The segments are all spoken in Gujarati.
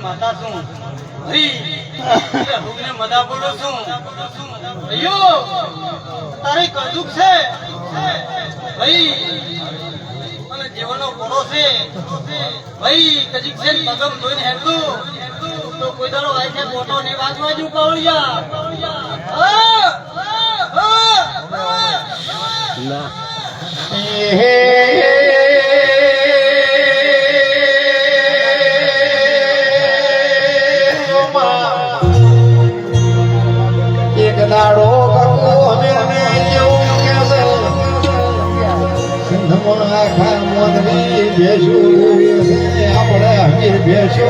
માતા છું મદા બોલું છું તારી કદુક છે ભાઈ અને જીવનનો ઘોડો છે ભાઈ કજીક છે પગમ ધોઈને હેડતું તો કોઈ દાડો આઈ છે મોટો ને વાજવાજુ પાવળિયા ના દાડો કરવો અમે કેવું કે છે સિંધમાં આખા મોદની ભેસું આપણે હમીર ભેસો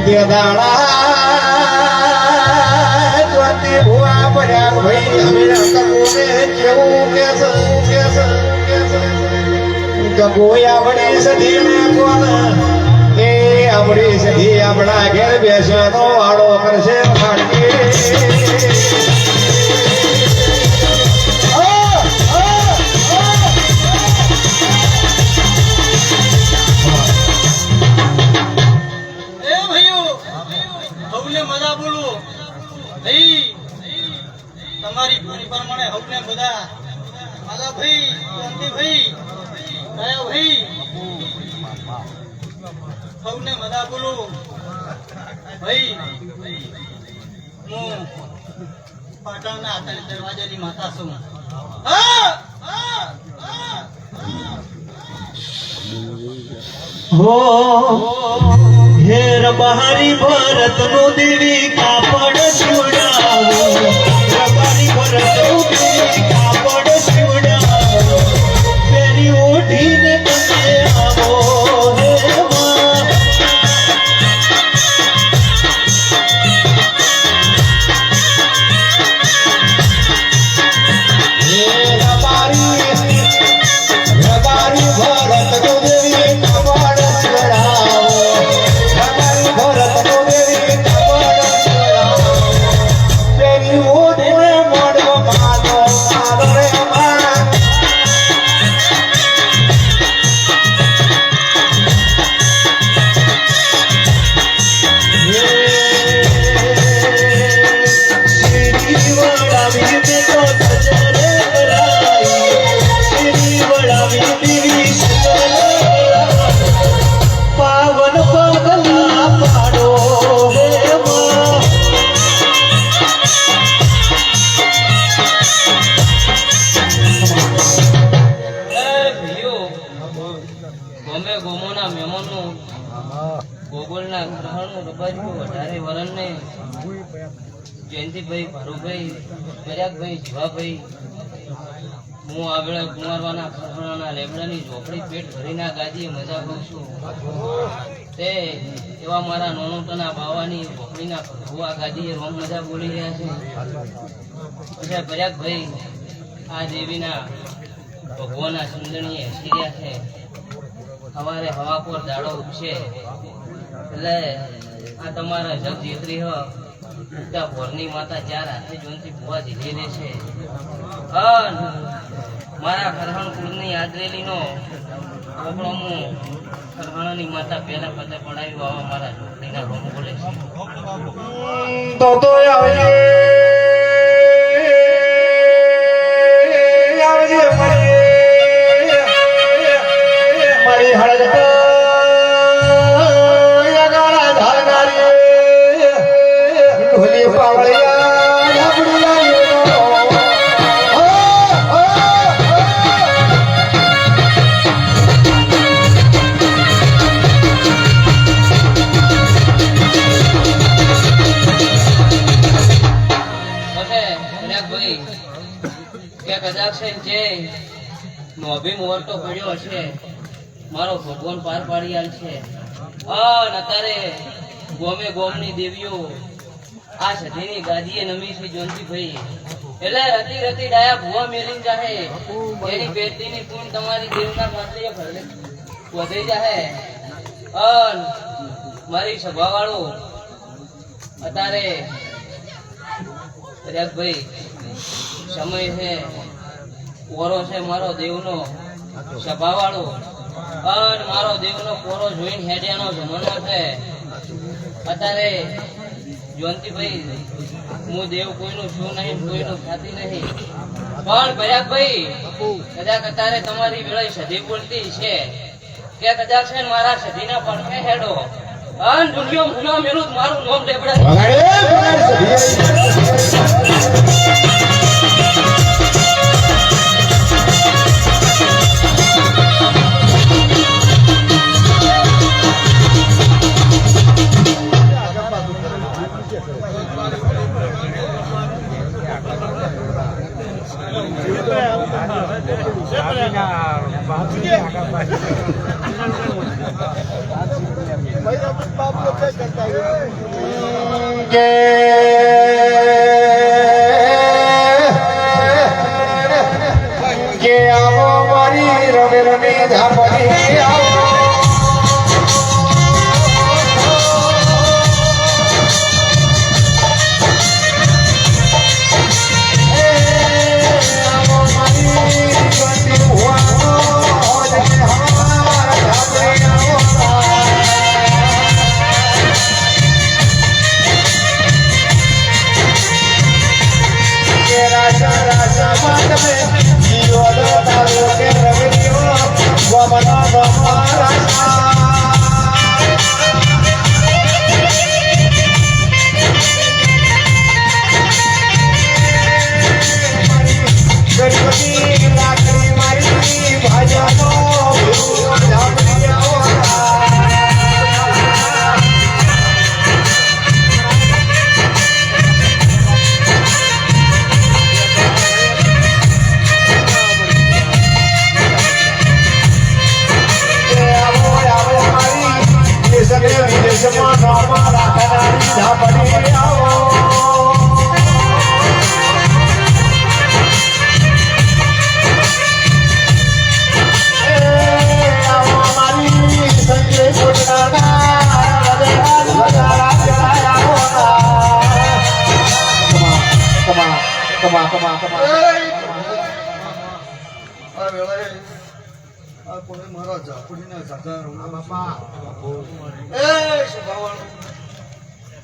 બે દાડા જ્યોતિ ભુવા પડ્યા ભાઈ અમે કરવું કેવું કે છે ગોયા વળી સધી ને કોણ આપણી સધી આપણા ઘેર બેસવાનો વાળો કરશે તમારી ભૂલ પ્રમાણે હવને બધા માલા ભાઈ શાંતિ ભાઈ કયા ભાઈ સૌને મદા બોલું ભાઈ હું પાટણના દરવાજાની માતા છું હો ઘેર બહારી ભરત નું દેવી કાપડ છોડાવો બહારી ભરત નું દેવી કાપડ છોડાવો પેરી ઓઢીને તમે આવો જયંતિભાઈ ભારુભાઈ પ્રયાગભાઈ જીવાભાઈ હું આવેલા કુંવારવાના ખરવાના લેબડાની ઝોપડી પેટ ભરીના ગાદીએ મજા કરું છું તે એવા મારા નોનોટના બાવાની ઝોપડીના ભુવા ગાદીએ રોમ મજા બોલી રહ્યા છે પછી પ્રયાગભાઈ આ દેવીના ભગવાનના સુંદરીએ હસી રહ્યા છે સવારે હવા પર દાડો ઉગશે એટલે આ તમારા જગ જેતરી હ ભોરની માતા ચાર હાથે જોનથી ભુવા જીલી લે છે મારા ખરહણ કુળની આદરેલીનો કોકડો હું ખરહણની માતા પહેલા પતે પડાવ્યું આવા મારા ઝોપડીના રોમ બોલે છે તો આવજે મારી હળદ મોરતો પડ્યો છે મારો ભગવાન પાર પાડી આલ છે અત્યારે ગોમે ગોમની દેવીઓ આ સધીની ગાદીએ નમી છે જોનતીભાઈ એટલે રતી રતી ડાયા ભૂવા મેલીન જાહે એની પેટીની પૂન તમારી દેવના પાત્રીએ ભરલે વધે જાહે અન મારી સભા વાળો અત્યારે ભાઈ સમય છે પોરો છે મારો દેવનો સભા વાળો અન મારો દેવનો પોરો જોઈને હેડિયાનો જમાનો છે અત્યારે જયંતિભાઈ હું દેવ કોઈનું છું નહીં કોઈનું ખાતી નહીં પણ ભયાકભાઈ કદાચ અત્યારે તમારી વેળાએ સધી બોલતી છે કે કદાચ છે ને મારા સધીના પડખે હેડો અન દુનિયો મુના મેલું મારું નામ લેબડા કે આવો મારી રમે રમે ધાપડી આવો મારા ઝાપડીના ઝાઝા રૂમા બાપા એ સભાવાળો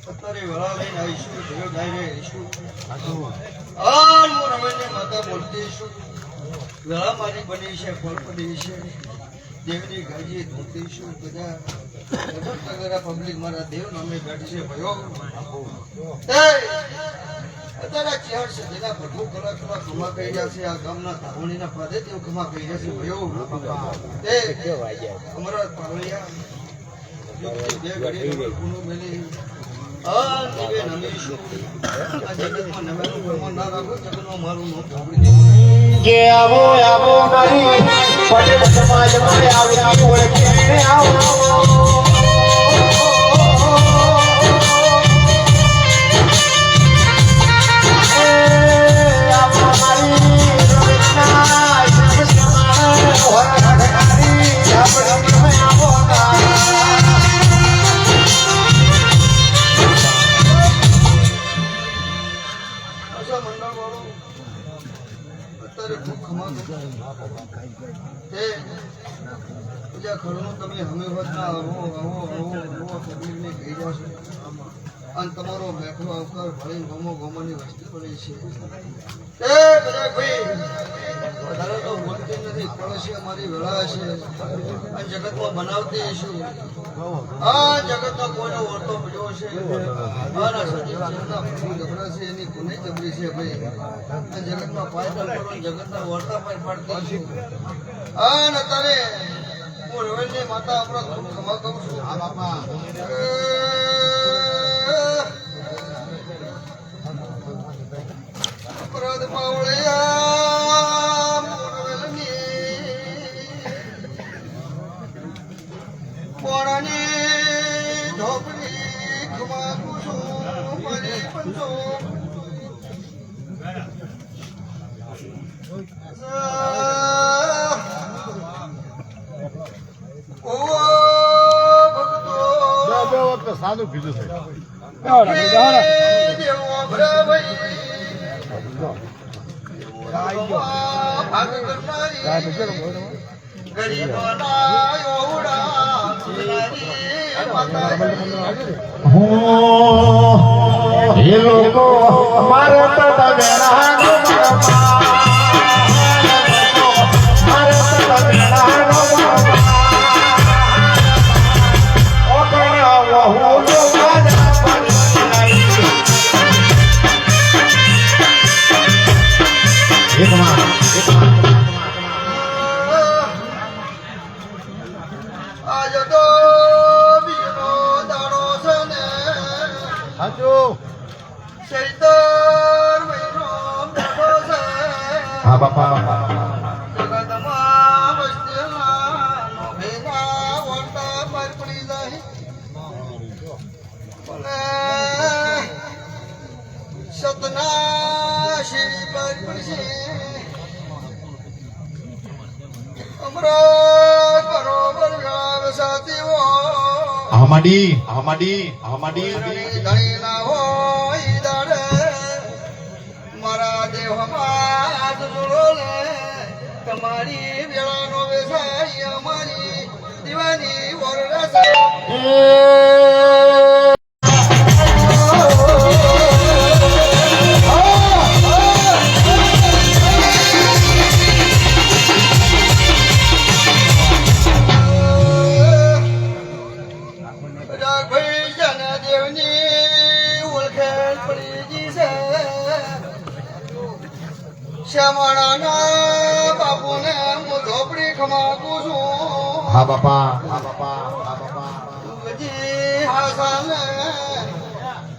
અત્યારે વળા લઈને આવીશું ભેગો ડાયરે આવીશું આન હું રમેશને માતા બોલતી છું વળા મારી બની છે ફળ પડી છે દેવની ગાજી ધોતી છું બધા પબ્લિક મારા દેવ નામે બેઠી છે ભયો અત્યારે ચાર છે જેના પ્રભુ કલા કલા ખમા કહી રહ્યા છે આ ગામના ધાવણીના પાદે તેઓ ખમા કહી રહ્યા છે ભયો એ અમારા પાવળિયા બે ઘડી ગુનો મેલી આ દેવે નમીશું આ જગતમાં નવેલું પ્રમાણ ના રાખો જગતમાં મારું નામ છોડી દેવું કે આવો આવો મારી પટેલ સમાજમાં આવ્યા ઓળખીને આવો તમારો મેઠો આવકાર ભળીને ગમો ગમોની વસ્તી પડી છે એ બધા ભાઈ વધારે તો બોલતી નથી પડોશી અમારી વેળા છે અને જગતમાં બનાવતી છું આ જગતનો કોઈનો વર્તો પડ્યો છે આના સજીવના ગભરા છે એની કોને જબરી છે ભાઈ આ જગતમાં પાયદલ કરો જગતના વર્તા પર પાડતી છું અને તારે હું રવેલની માતા આપણા ખૂબ ખમા કહું છું આ બાપા અપરાધ પાવળિયા પોણાની ઢોકળી ખમા પૂછું મારી પંચો સાદું કીધું છે દેવો ભરાભાઈ ભાગ કરનારી ગરીબોના યોડા સુનારી માતાજી એ લોકો મારે તો આજ તો બીજનો દાડો છે ને સાચું ચૈતર મહિનો બેઠો છે હા બાપા જગતમાં વસ્તીના નોભેના વળતા પર પડી જાય પણ સતના શિરી પર પડશે અમૃત બરોબર ગાવ સાથીઓ હમાડી ધણી ના હોય દાડે મારા દેહમાં હાથ જોડો લે તમારી વેળાનો વેસાય અમારી દીવાની વરડે ભાઈ જન દેવની ઓળખેલ પડી છે શ્યામાળાના બાપુને હું ઝોપડી ખમાકું છું હા બાપા બધી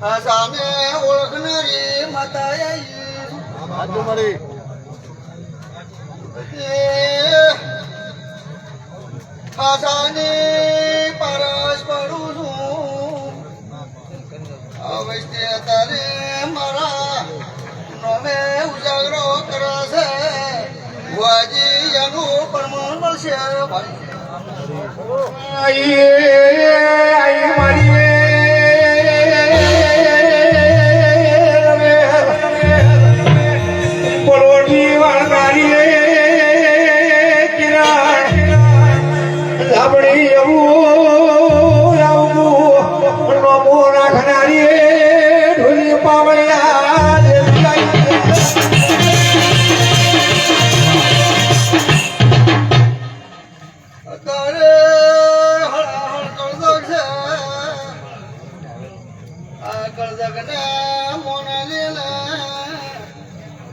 હાસાને ઓળખનારી માતા આવી હાસાની પરસ પડું છું અવશ્ય તારે મારા નોમે ઉજાગરો કરશે વાજી એનું પ્રમાણ મળશે તારે હળહળ કરદક છે આ કરદકને મોને લીલે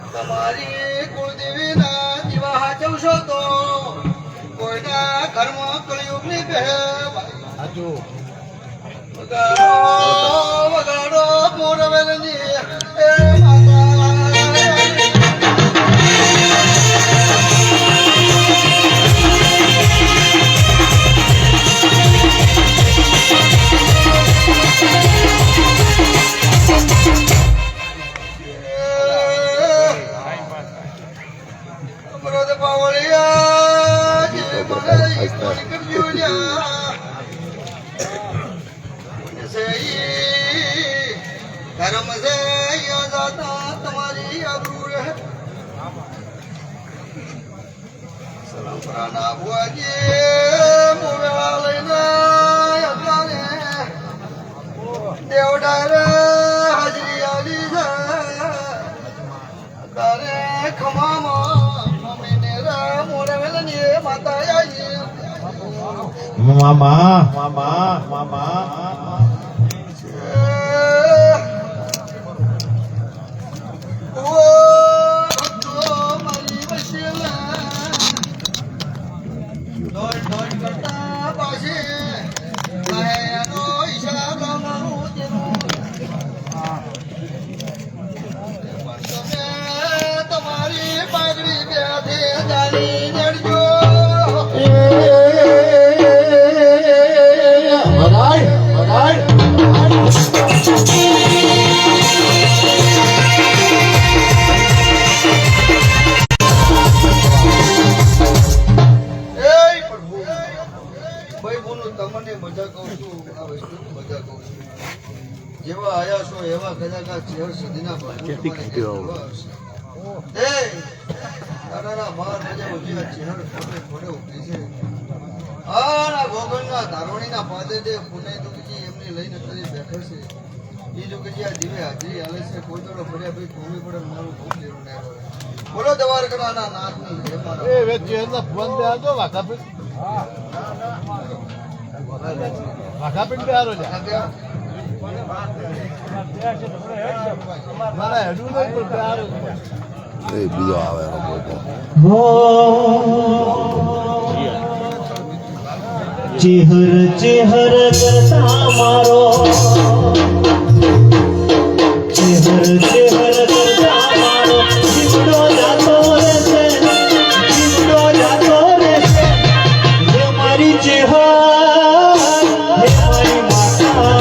તમારી કુળદેવીના દીવા હાચવશો તો કોઈના ઘરમાં કળિયુગ ની કહે વગાડો મોરવેલની એ માતા અમૃત પાવળિયા જે મને ઈશ્વર કર્યું ધર્મ છે જાતા તમારી આબરૂ રહે સલામપરાના ભુવાજી મોવેળા લઈને અત્યારે દેવડારે હાજરી આલી છે તારે ખમામાં મમ્મીને રે મોરે વેલની માતા આવી મામા તમારી પાઘડી બેઠે જાણી જડજો બધાય ગોમનની મજા કહું છું, આ વસ્તુની મજા કહું છું. જેવા આયા છો એવા કદાચ આ ચેહર સદીના ભાગો તમારે જોવા આવશે. એ તારાના બાર મજા ઉજી આ ચેહર ખોડે ઉભી છે. આ ગોગનના ધારોણીના પાદે જે પુણે દુખજી એમની લઈને કરી બેઠો છે. એ દુખજી આ દીવે હાજરી હાલે છે. કોઈ દડો ફર્યા ભાઈ ભૂમિ પડે મારું ભૂખ લેવું ના આવે. બોલો દ્વારકાના નાથની જય મારા. એ વેચી એટલે ફોન દે આજો વાઘાપીઠ વાઘાપીઠ બે હારો જા મારા હેડું નહીં પણ બે હારો એ બીજો આવે ચેહર ચેહર કરતા મારો ચેહર ચેહર કરતા મારો જીવડો જાતો રહેશે જીવડો જાતો રહેશે હે મારી ચેહર હે મારી માતા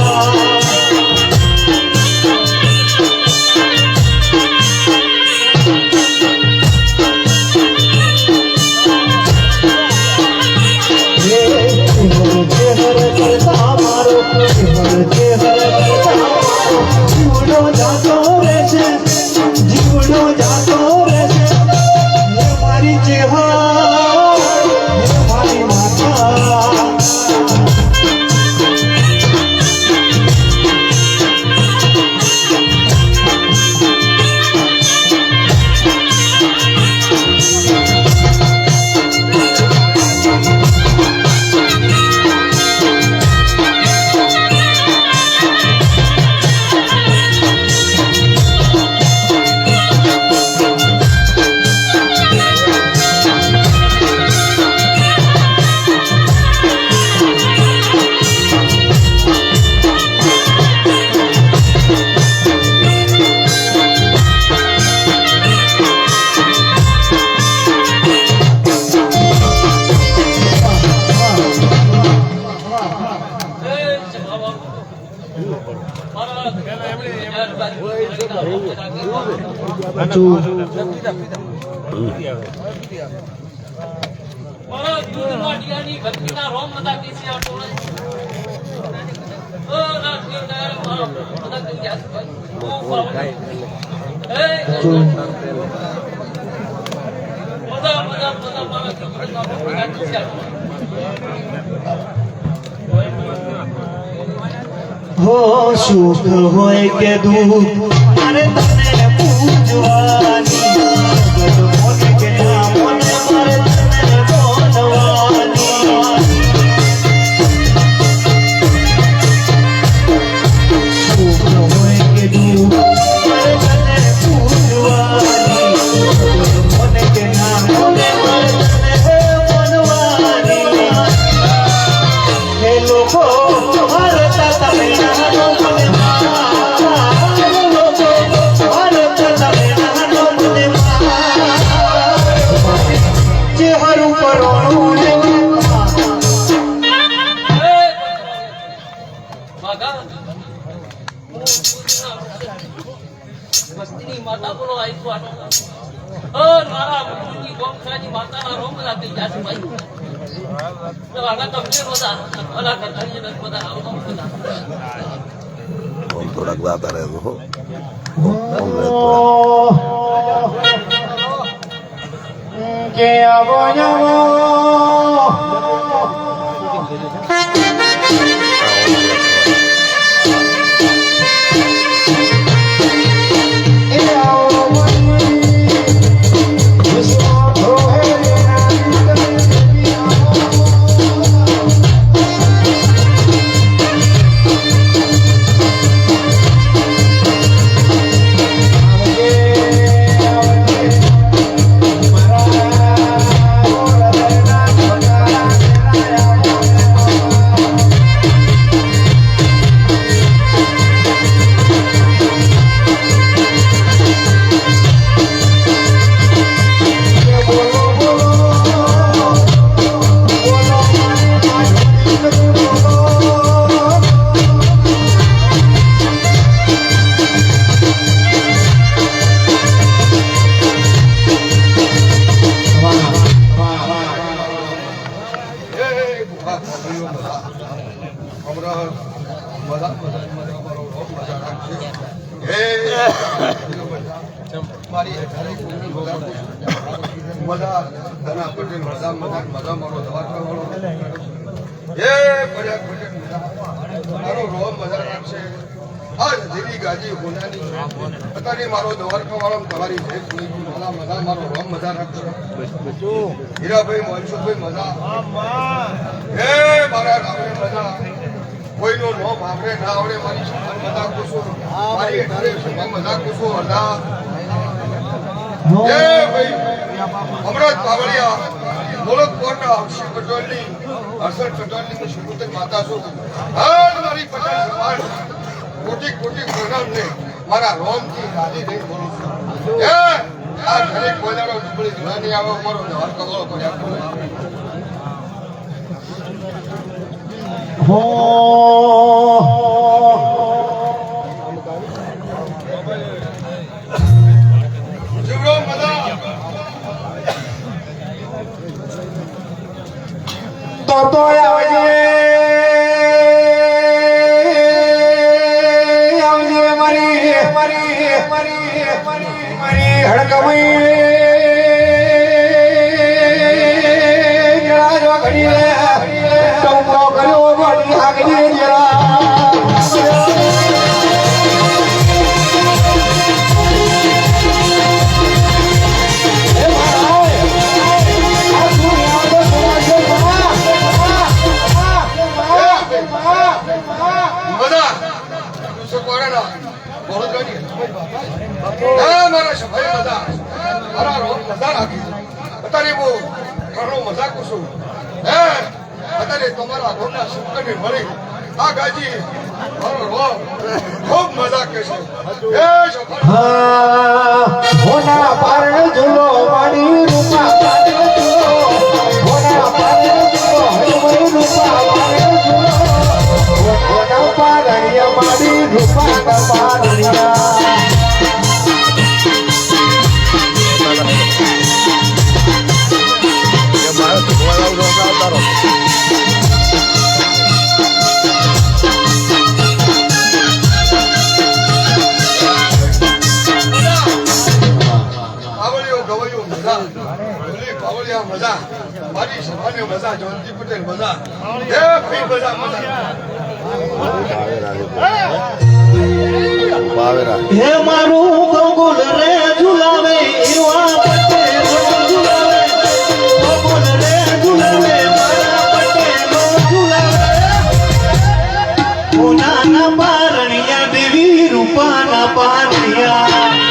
હો સુખ હોય કે દુઃખ મારે તને પૂજવાની જગત મોને કે ના મોને મારે તને બોલવાની સુખ હોય કે દુઃખ મારે તને પૂજવાની જગત મોને કે ના મોને મારે તને બોલવાની હે લોકો ભારત તમે માતા બોલો આઈસવાનો મારા ગુરુજી ગોમખાની માતાના રોમ લાગી જાશે ભાઈ તો આગળ તમને બધા ભલા કરતા બધા આવો બધા થોડાક દાતા રહેતો હો કે આવો હમણાં બધા મારો રોગ મજા રાખશે હે મારી મજા ધના પટેલ મજા મારો દવાખાના વાળો હે પડ્યા પટેલ મારો રોગ મજા રાખશે આજ દીદી ગાજી હોનાની અત્યારે મારો દવાખાના વાળો તમારી ભેટ નહીં મજા મારો રોગ મજા રાખશે હીરાભાઈ મનસુખભાઈ મજા હે મારા રામે મજા કોઈનો નો ભાવરે ના આવડે મારી સમાન મજા કુસો મારી ઘરે સમાન મજા કુસો હતા એ ભાઈ હમણાં પાવળિયા મોલક કોટા અક્ષય પટોલની હર્ષદ પટોલની સુપુત્ર માતા છું હાલ મારી પટેલ સમાન કોટી કોટી પ્રણામને મારા રોમથી ગાદી દઈ બોલું છું એ આ ઘરે કોઈદાડો ડુબળી ધોળાની આવે મારો ધવાર કવળો પડ્યા જીવડો મજા તો આવજે મારી હડકમઈ જરા જો ઘડી ટોકો કર્યો મારી હાગડી જરા મારા સભાઈ મજા મારા રોગ મજા રાખી અત્યારે બહુ ઘણો મજા કુશું હે અત્યારે તમારા રોગના શબ્દને મળી આ ગાજી મારો રોગ ખૂબ મજા કહેશે હે હોના પારણ ઝૂલો મારી રૂપા પારણ ઝૂલો હોના પારણ ઝૂલો હરમઈ રૂપા પારણ ઝૂલો હોના પારણિયા મારી રૂપા પારણિયા મજા મારી સભાને મજા જોનજી પટેલ મજા હે ભાઈ મજા પાવેરા હે મારું ગોકુલ રે ઝુલાવે ઈવા પટેલ ઝુલાવે ગોકુલ રે ઝુલાવે મારા પટેલ ઝુલાવે હોનાના પારણિયા દેવી રૂપાના પારણિયા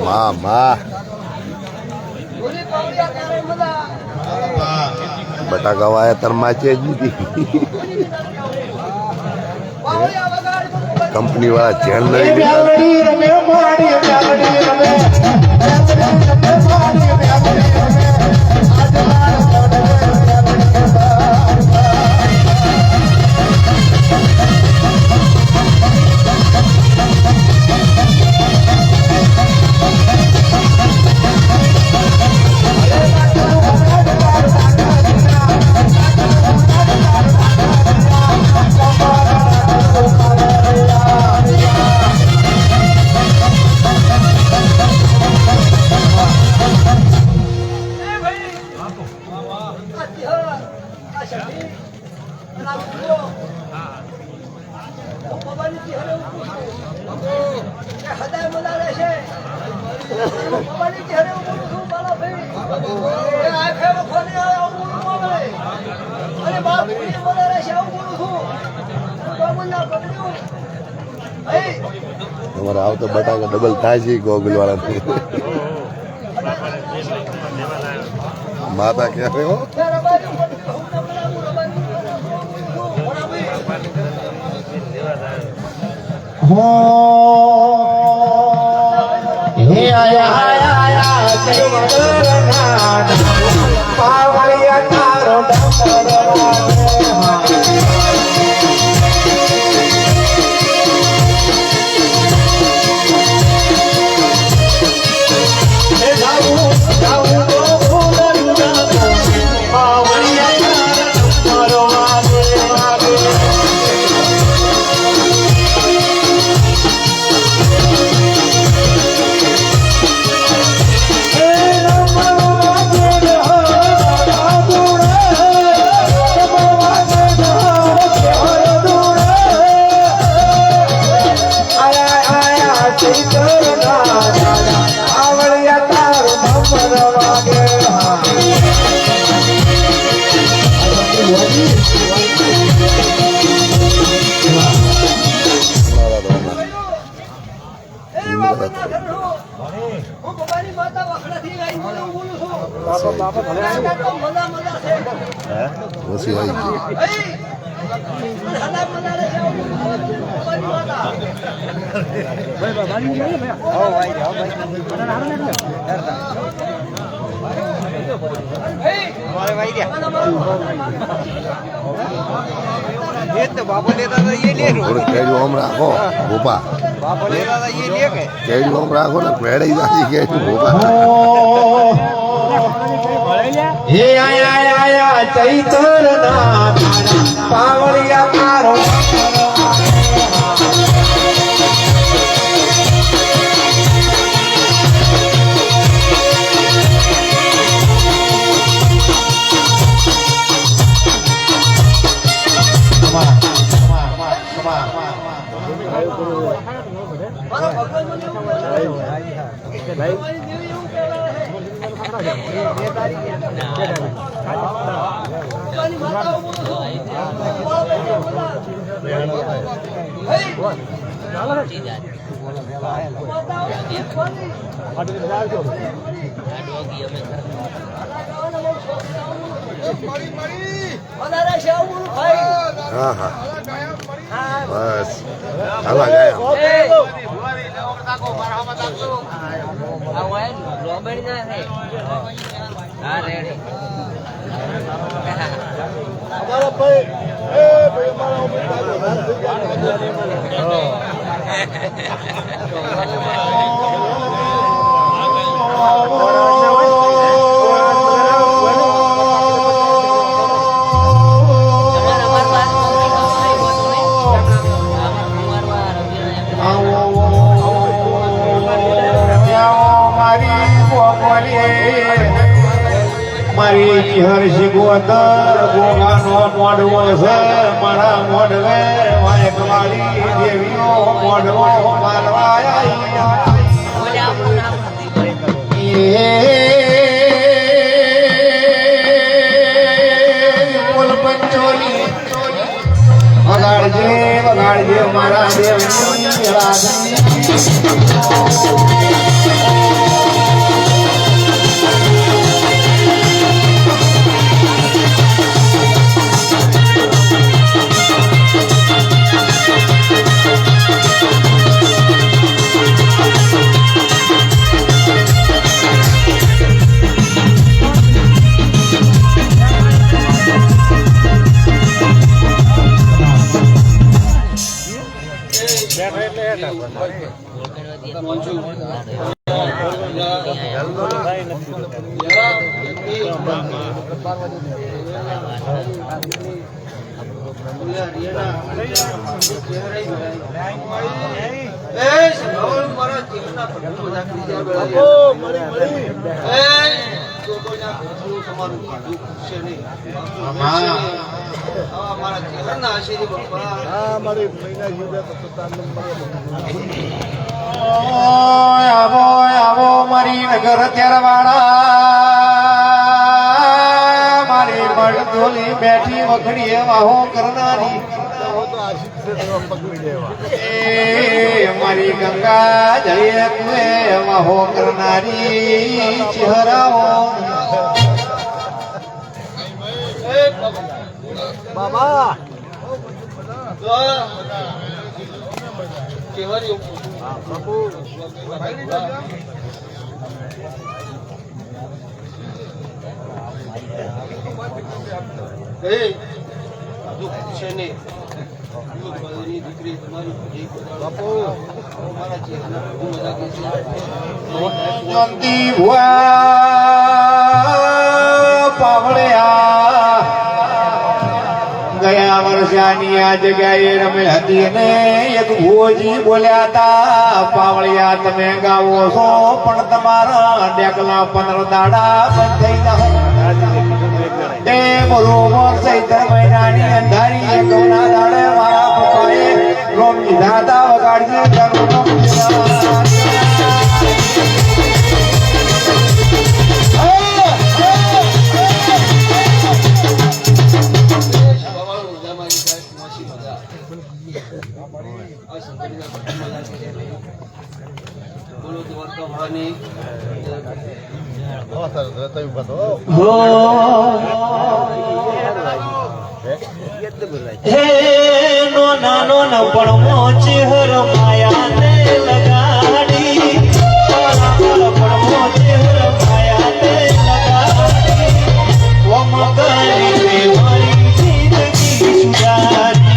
માં માં બટાકા વાયા તરમાચે જ નથી કંપની વાળા ચેન લઈ લીધા બાબાની ઘેરે હું બોલું છું, બાલા ભાઈ. એ આંખે વખોની આવે આવું બોલું ન આવે. અને બાપ પુણ્ય વધારે છે આવું બોલું છું. બાબુના પકડ્યું. ભાઈ, તમારે આવતો બટાકા ડબલ થાય છે ગોગલ વાળા માતા ક્યાં હો ત્યારે બાજુ પકડ્યું. હું તમને બોલું, બાજુ બોલા ભાઈ. હો હે આયા ચૈતરના પાવળિયા તારો એ બાબા ના ઘરનો. હું બાબાની માતા વખડાથી આઈ બોલું છું. બાબા ભલે મજા છે. ઓછી આવી ગઈ ભાઈ, ખાના બનારે છે આવું બાબાની માતા. થોડું કેળું આમ રાખો ભોપા કેળું આમ રાખો ને ભેડાઈ જાય કેળું ભોપા હે આયા ચૈતરના પાવળિયા તારો મારો ભગવાન મને એવું બોલે. તમારી દેવી એવું કહેવાય છે. બાબાની માતા હું બોલું છું. ભાઈ, વધારે છે આવું બોલું ભાઈ. હા હા બસ આવા ગયા મારી હર્ષ ગોદર ગોગાનો મોઢવો છે મારા મોઢવે વાયકવાળી દેવીઓ મોઢવો મારવા બોલ પંચોલી વગાડજે મારા દેવની રાગની આવો મારી બેઠી વખડી વાહો કરનારી એ મારી ગંગા જઈએ તુએ વાહો કરનારી ચહેરાઓ બાબા નંદી ભુઆ પાવળ્યા ગયા વર્ષાની આ જગ્યાએ રમે હતી ને એક ભુવોજી બોલ્યા હતા પાવળિયા તમે ગાવો છો પણ તમારા ડેકલા 15 દાડા બંધ થઈ જાય એ બરોબર ચૈત્ર મહિનાની અંધારી એકના દાડે મારા પપ્પાએ રોમ લીધા હતા વગાડજે હે નો નાનો ન પણ મોચી હર માયા ને લગાડી પણ મોચી હર માયા ને લગાડી ઓમ કરી મારી જિંદગી સુધારી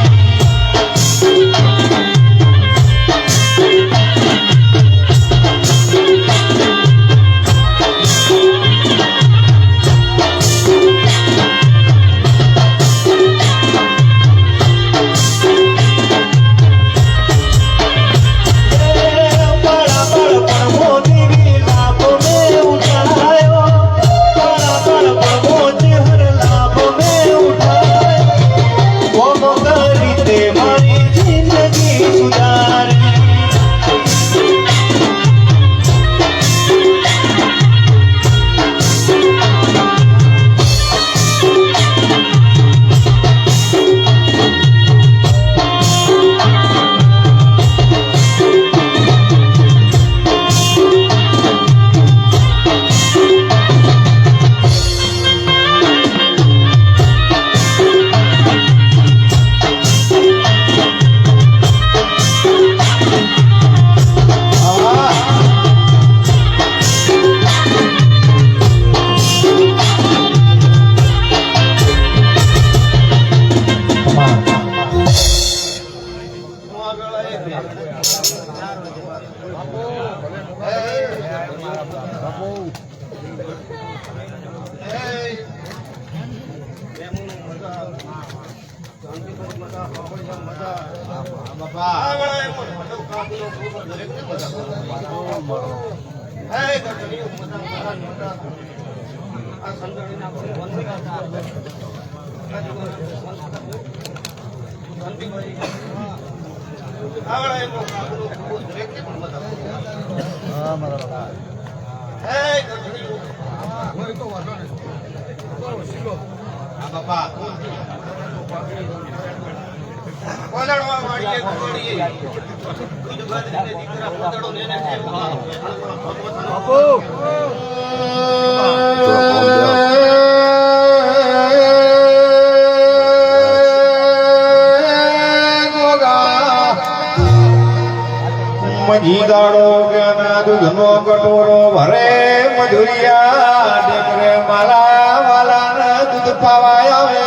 મજી દાડો કે દૂધનો કટોરો ભરે મધુરિયા ડેકરે માલા વાલા દૂધ પાવાય આવે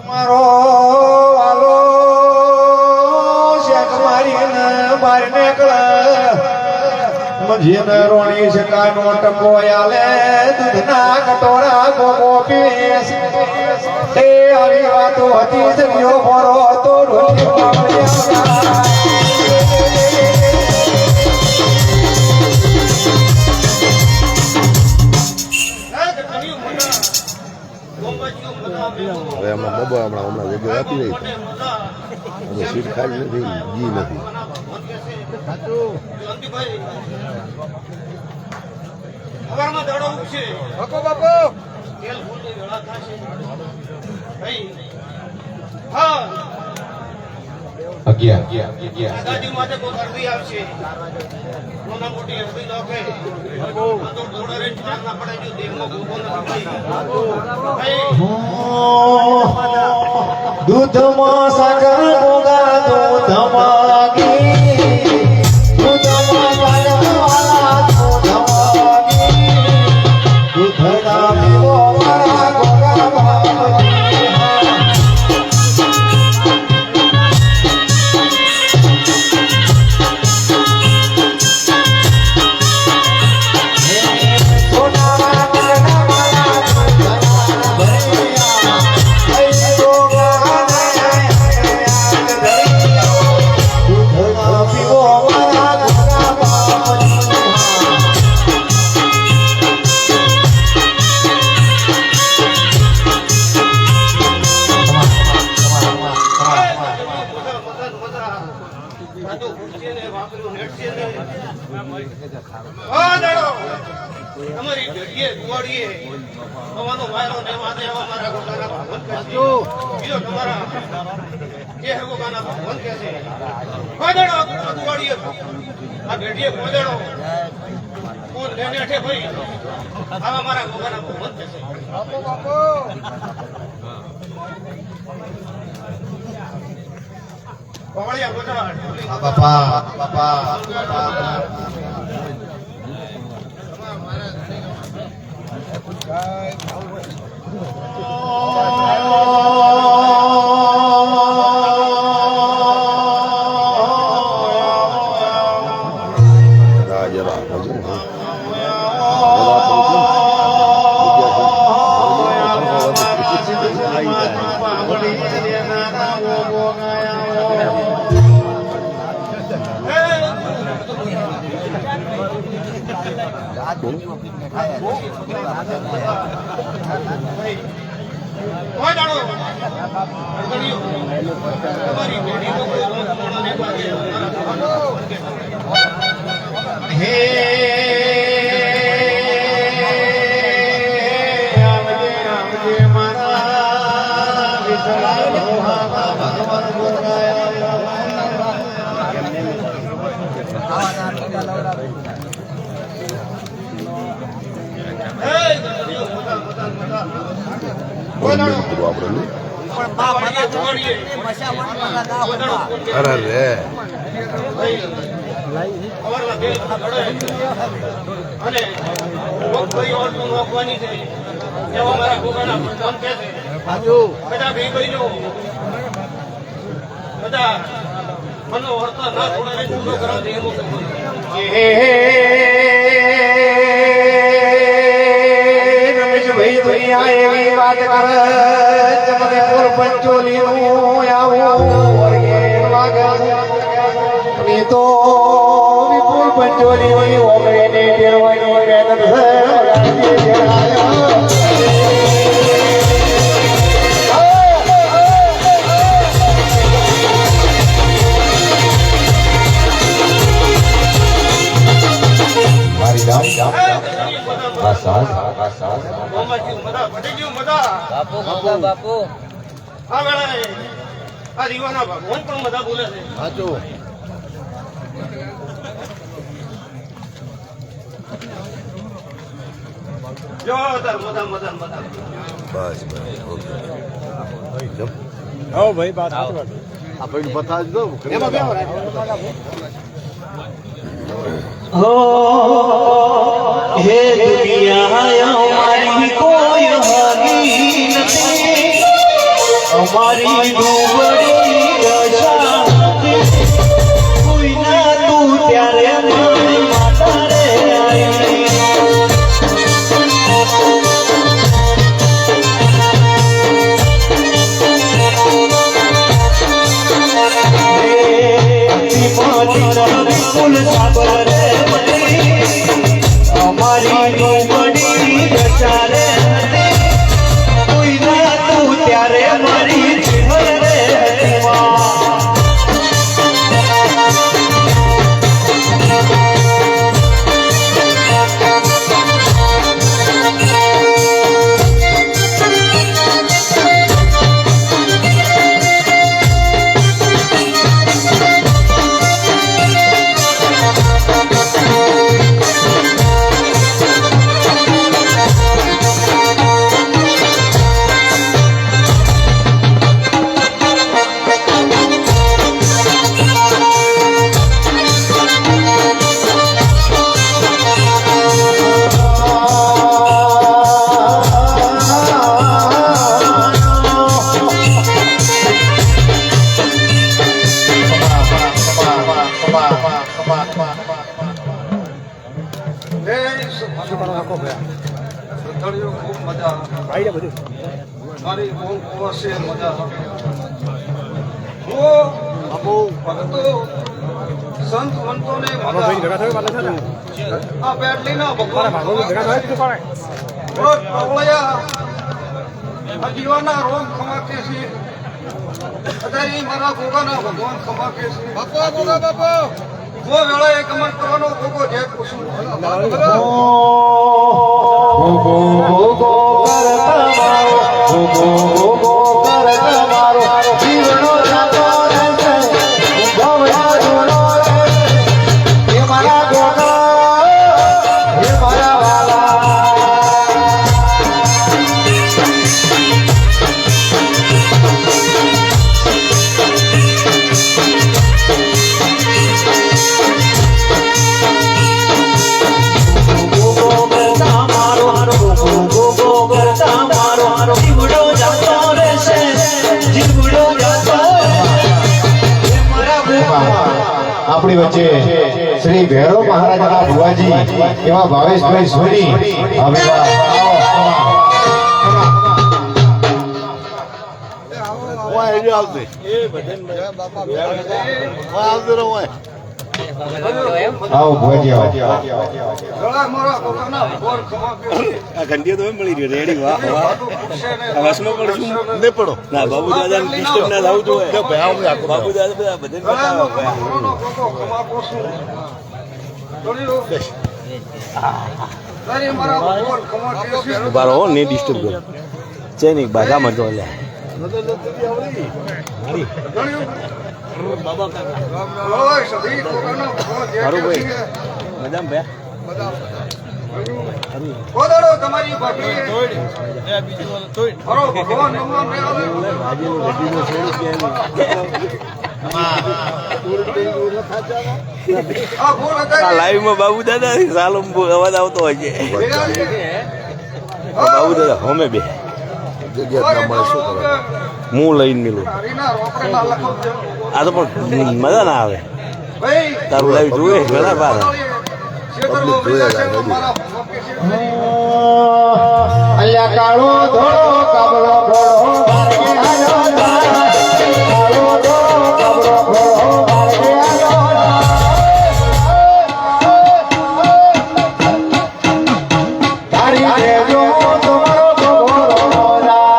મારો વાલો શેક મારીને બહાર નીકળે મજીને રોણી શકાનો ટકો આલે દૂધના કટોરા ગોગો પીસ એ આવી વાતો હતી જગ્યો મોરો હતો રોટી પાવળિયા હવે હમણાં દબો હમણાં જગ્યા આપી રહી હવે સીટ ખાલી નથી જી નથી તેલ ફૂલની વેળા થશે ભાઈ હા દાદાજી માટે કોઈ અરજી આવશે નાના મોટી અરજી નોખે તો થોડા રેટ ના પડે જો દેહમાં ભૂખો નથી દૂધમાં સાકર ગોગા દૂધમાં ઘી દૂધમાં વાળા દૂધમાં ઘી દૂધના પીવો વાળા ગોગા બાપજી તમારી ઘડીએ ગુવાડીએ તમારો વાયરો ને માથે આવા મારા ગોગાના ભગવાન કહેજો બીજો તમારા જે હે ગોગાના ભગવાન કહે છે વાદળો ગુવાડીએ આ ઘડીએ વાદળો કોણ લેને અઠે ભાઈ આવા મારા ગોગાના ભગવાન કહે છે બાપો બાપો કોવળિયા ગોટા બાપા બાપા અરે રે અને મગફળી ઓળતું નોખવાની છે એવા મારા ગોગાના ભગવાન કહે છે બધા ભાઈ બહેનો બધા મનો વર્તા ના છોડે જુદો કરો દે એમ રમેશભાઈ દુનિયા એવી વાત કરે મને પૂર પંચોલી નું આવું વર્ગે વાગે તો વિપુલ પંચોલી ની ઓગળે ને દેવાની વેદન છે બાપુ આ વેળાએ આ દીવાના ભગવાન પણ બધા બોલે છે સાચું જો બધા મદન મદન બસ બસ ઓકે હો ભાઈ બાત આપણે બતાવી દો हो हे दुनिया हमारी कोई हानि नहीं हमारी डूबड़ी दशा कोई ना तू त्यारे मारी माता रे आई फूल सागर रे हमारी बड़ी दशा रे कोई ना तू त्यारे मारी जीवन रे શ્રદ્ધાળુઓ ખૂબ મજા આવે. મારી બહુ છે મજા આવે. હું ભક્તો સંત મંતોને આ બેટલીના ભગવાન જીવાના રોગ ખમાકે છે. અત્યારે મારા ગોગાના ભગવાન ખમાકે છે. વો વેળાએ કમર કરવાનો ગોગો જે કુસુમ આપણી વચ્ચે શ્રી ભૈરવ મહારાજના ભુવાજી એવા ભાવેશભાઈ સોની આવેલા. આવો ભુવાજી આવો. વેળા મારા ગોગાના ભગવાન ખમાકે છે. આ ઘંટીઓ તો એમ મળી રહ્યો રેડી વાહ વાહ વસમાં પડશું નહીં પડો ના બાબુ દાદા ડિસ્ટર્બ ના લાવું જોઈએ બાબુ દાદા બધા બધે વેળાનો કરવાનો ગોગો ખમાકો છું. જોડ્યું? તારી મારા ભગવાન ખમાકે છે. બારો હો ને ડિસ્ટર્બ કરો છે નહીં બાગા મજો લે જોડ્યું? ઓય સધી ગોગાના ભગવાન જે મારું ભાઈ. છે. મજામાં ભયા કોદાડો તમારી બાકી હરો ભગવાન નમન રે આવે. આ બોલ હતા લાઈવ માં બાબુ દાદા સાલો અવાજ આવતો હોય છે બાબુ દાદા હોમે બે જગ્યા ના મળે શું કરે હું લઈને મિલું હરીના રોકડેના લખો આ તો પણ મજા ના આવે ભાઈ તારું લાઈવ જોવે ઘણા બાર શેતરમાં બેઠા છે મારા ભગવાન કે છે. અલ્યા કાળો ધોળો કાબરો ઘોડો માર્ગે આવ્યો જા. કાળો ધોળો કાબરો ઘોડો માર્ગે આવ્યો જા. તારી દેજો તમારો ઘોડો જા.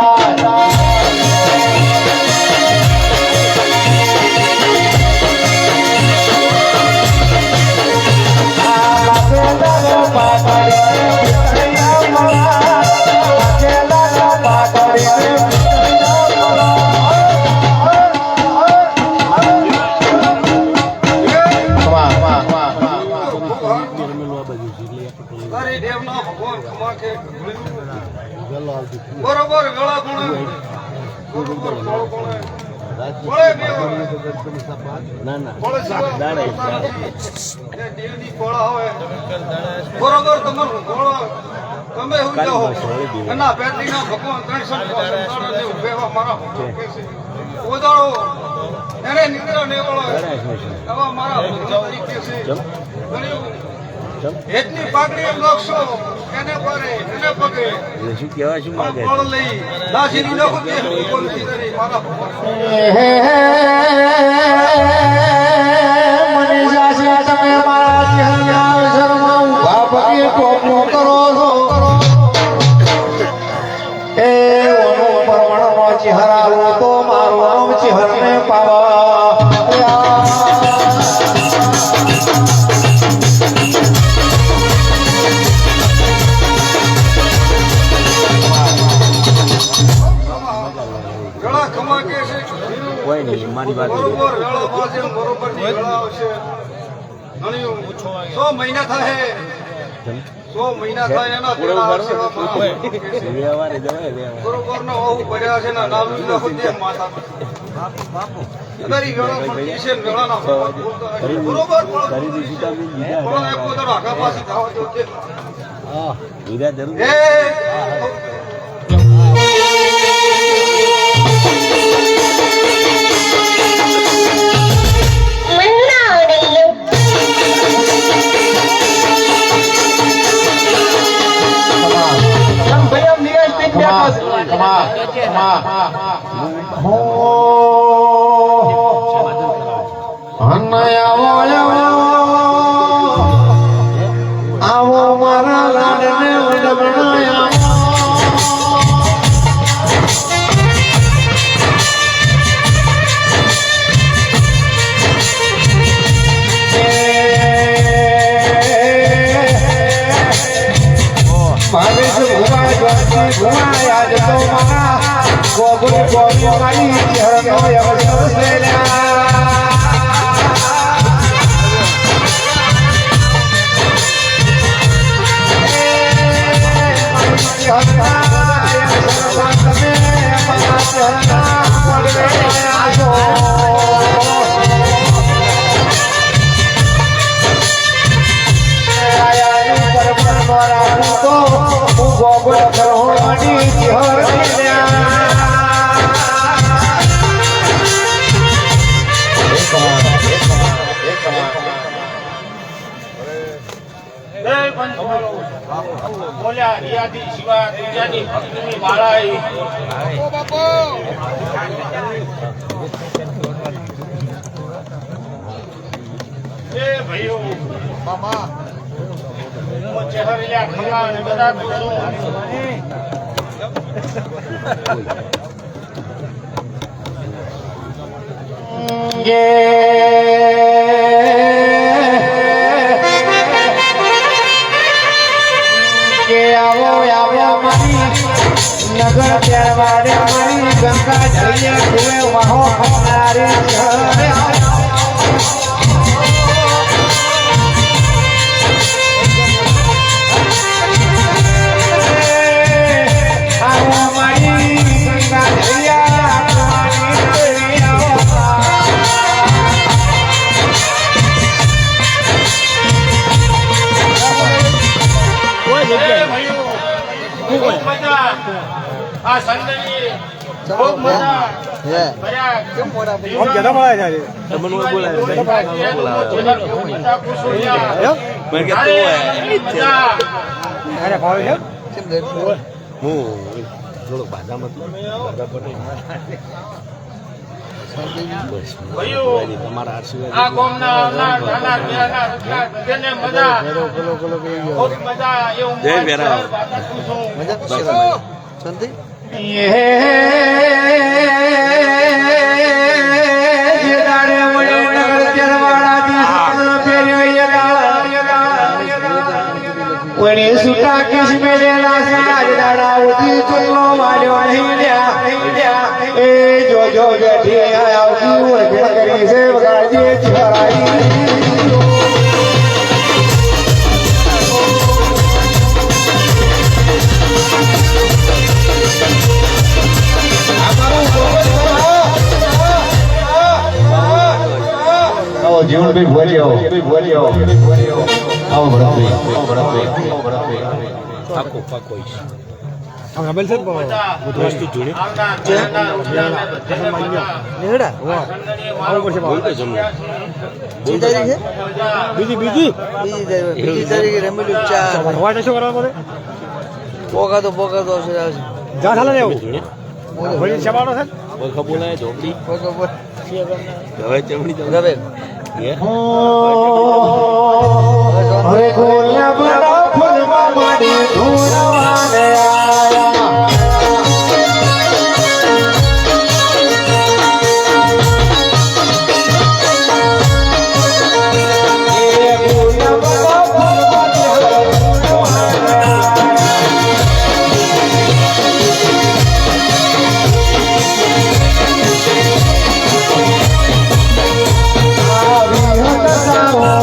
તારી દેવના ભગવાન ખમા કે બરોબર વેળા ગુણે બરોબર ફળ ગુણે ફળે દેવ ના ના ફળે સેવા દાડે. એ દેવની ફળ આવે બરોબર તમારું ફળ તમે હું જાઓ એના બેટલીના ભગવાન 365 ને ઉભેવા મારા ભગવાન કે છે ઓદાળો એને નિદ્રા ને વળો એવા મારા ભગવાન તરીકે છે ગણ્યું હેતની પાઘડી એમ લખશો એને પરે એને પગે એટલે શું કહેવાય શું માગે ફળ લઈ દાસીની ન હોતે કોઈ કરી મારા ભગવાન મને સાસી તમે મારા ચહેરા અવસરમાં ઊભા પગે ટોપો કરો છો. એ ઓનો પરમણનો ચહેરા તો મારો નામ ચહેરને પાવા. વેળા ખમા કે છે કોઈ નહીં મારી વાત બરોબર વેળા વાજે બરોબર ની વેળા આવશે ગણ્યું 100 મહિના થાય 100 મહિના થાય એના વેળા આવશે મારા ભગવાન કે છે. વ્યવહારે જવાય વ્યવહાર બરોબર નો હોવું પડ્યા છે ને નામ ન હોતે માતા તારી વેળા પડતી છે ને વેળાના ભગવાન બોલતા હશે. બરોબર કરી દીધી તમે બીજા પણ એક પોતાનો આગા પાછી થવા દો તે બીજા જરૂર એ மன்னாடையும் આવો મારા લાડને વડમણાયા બોલ્યા રિયાદી શિવા દુનિયાની ભક્તિની માળા એ ભાઈઓ મામા ચહેરિયા ખમા ને બધા કરું નગર ત્યારવાડે મારી ગંગા જઈએ કુએ વાહો ખમનારી આવો મારી ગંગા જઈયા આ સંદની ખૂબ મજા કેમ મોડા આમ કેતા બોલાય છે તમને બોલાય મેં કે તો અરે ભાવ છે કેમ ગઈ હું થોડો બાધામાં તમારા આશીર્વાદ આ કોમના નાના નાના તેને મજા ખૂબ મજા એવું જય વેરા મજા શાંતિ સુટા કિસ્મેલા સમાજ દાડા ઉધી ચુલ્લો માર્યો નહીં લ્યા એ જોજો બેઠી આવતી હોય કરી છે વગાડજે છરાઈ જીવનભાઈ બોલ્યો આવો ભરતભાઈ પાકો પાકો વસ્તુ જોડે નેહડા બીજી બીજી તારીખે રમેલું ચા પોકા તો આવશે બોલાય ઢોકળી પોકા હવે ચમડી ગવે હવે ગોલા બડા ફૂલમાં માડી ધૂળવાને આયા Oh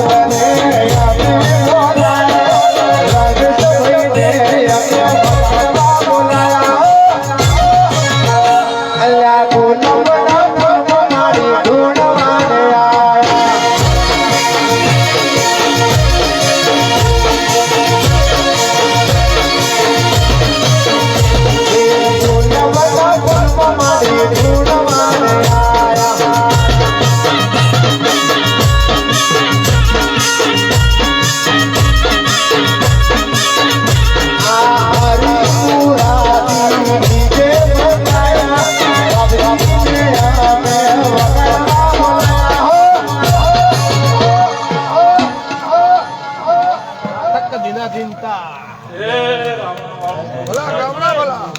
ભલા ગામડા ભલા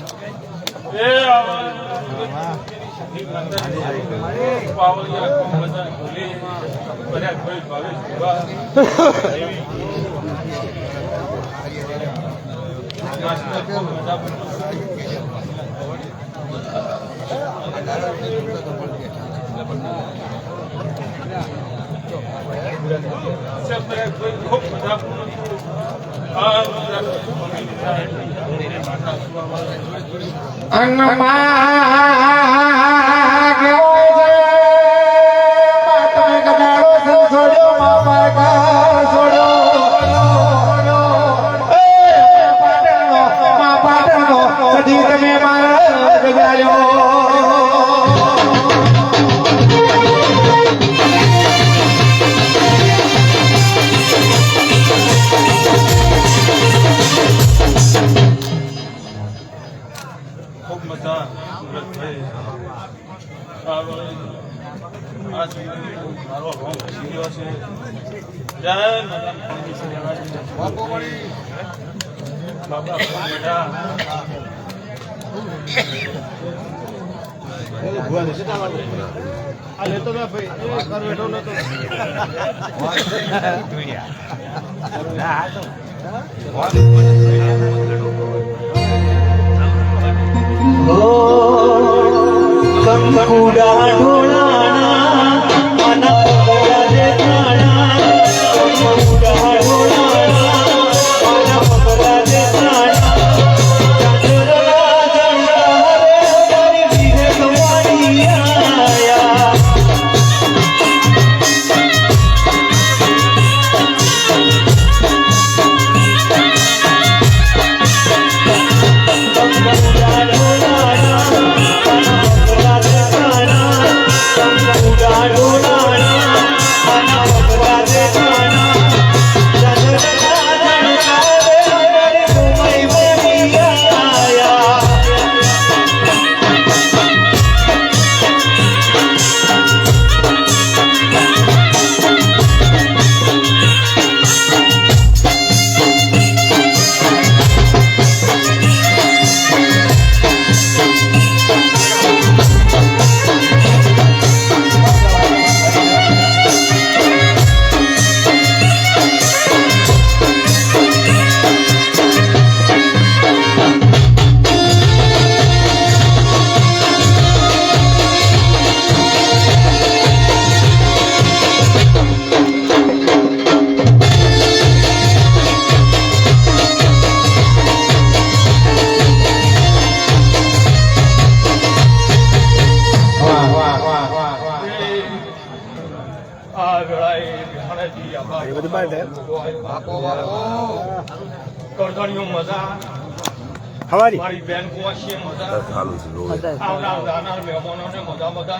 મારી બેન કુવાશી મજા ચાલુ છે રોજ આવનાર મહેમાનોને મજા મજા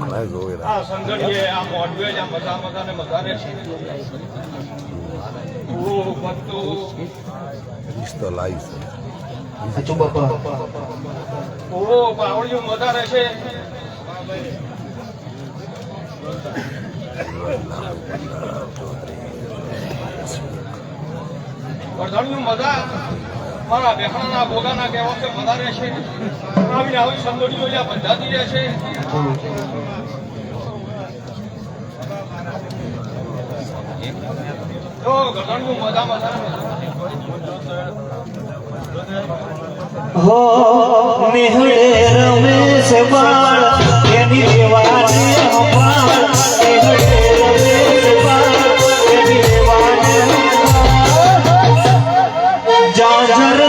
ભાઈ જોવે આ સંગડીએ આ મોઢવે આ મજા ને મજા રહે છે ઓ બધું રિશ્તો લાવી છે ઓ પાવડિયું મજા રહે છે ગરધણનું મજા મારા બેહણાના બોગાના કહેવા કે મજા રહેશે આવીને આવી સંદોડીઓ જ્યાં બંધાતી રહેશે તો ગરધણનું મજા હો મેહળે રમેશ બાળ એની દેવાની અપાળ મેહળે રમેશ બાળ એની દેવાની જાજર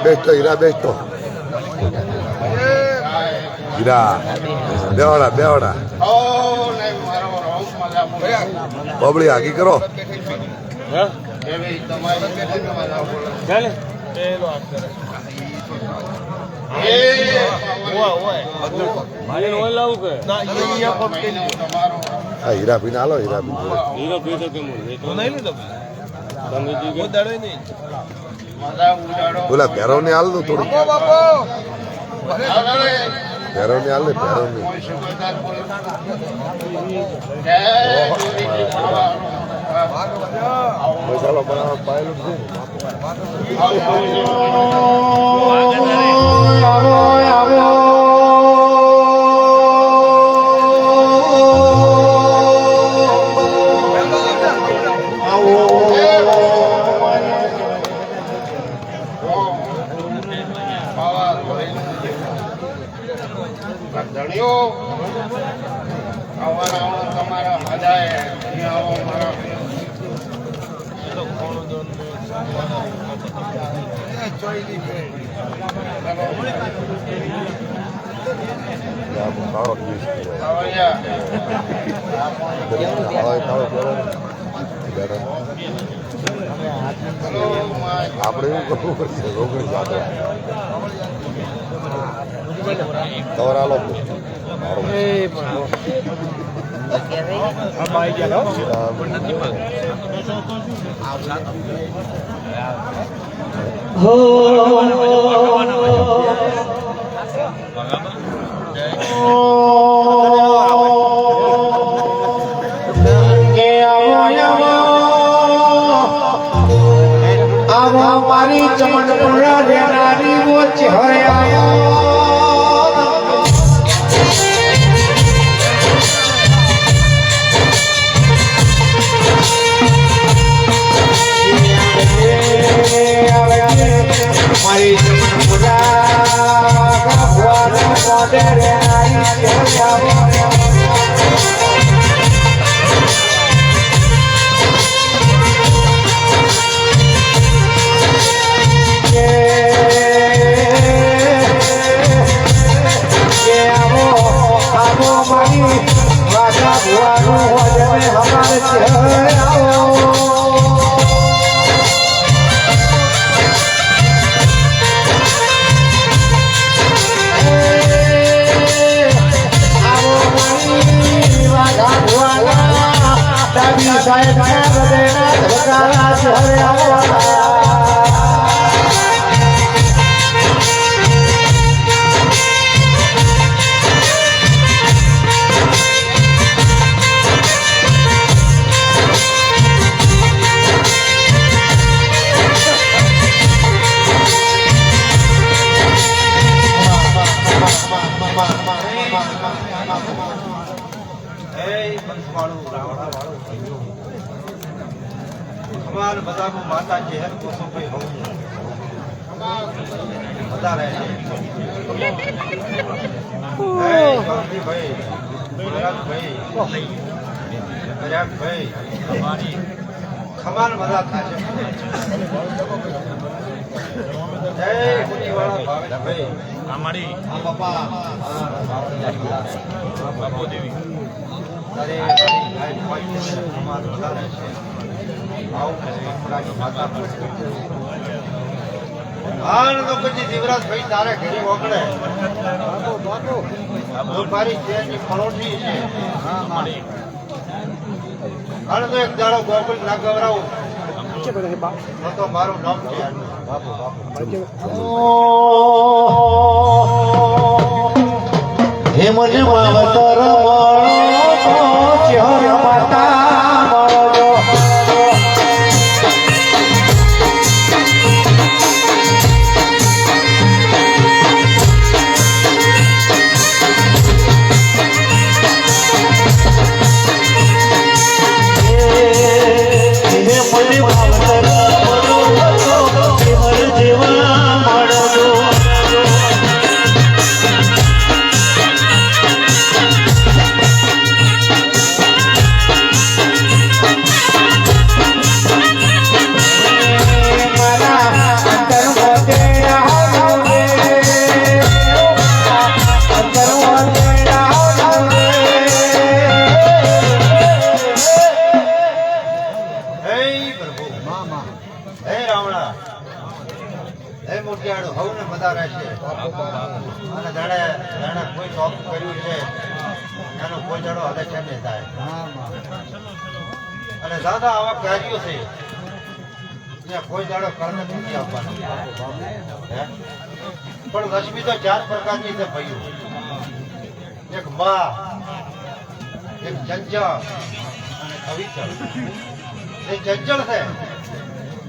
બેસતો હીરા બેસતો હીરા બેવાડા બેવાડા બબડી હાકી કરો હા હીરા પીને હાલો હીરા પીને બોલા ભેરવ ને હાલ દો થોડું ભેરવ ને હાલ ને ભેરવ ને મસાલો બનાવવા પાયેલું છે તમારા મજાએ આપણે એવું કરવું પડશે રોગણી સાથે કવર આલો મારી ચમનપુરા રેનારી વચ્ચે મારી માતા છે બધા રહે ભાઈ ખમાન બધા થશે જય મુનિવાળા ભાઈ અમારી બાપા બાપુદેવી અરે ખમાન બધા રહેશે તો પછી જીવરાજભાઈ તારે ઘરે ઓગળે મારી શેરની ફળોટી છે અને તો એક દાડો ગોકુળ ના ગવરાવું તો મારું નામ છે હે મને માવતર માતા અને જેણે કોઈ જોબ કર્યું છે એનો કોઈ જણો હલે છે નહીં થાય. અને દાદા આવા કાર્યો છે ત્યાં કોઈ દાડો કર્મ નથી આપવાનો. હે? પણ લક્ષ્મી તો 4 પ્રકારની છે ભાઈઓ. એક માં, એક ચંચળ અને અવિચળ. એ ચંચળ છે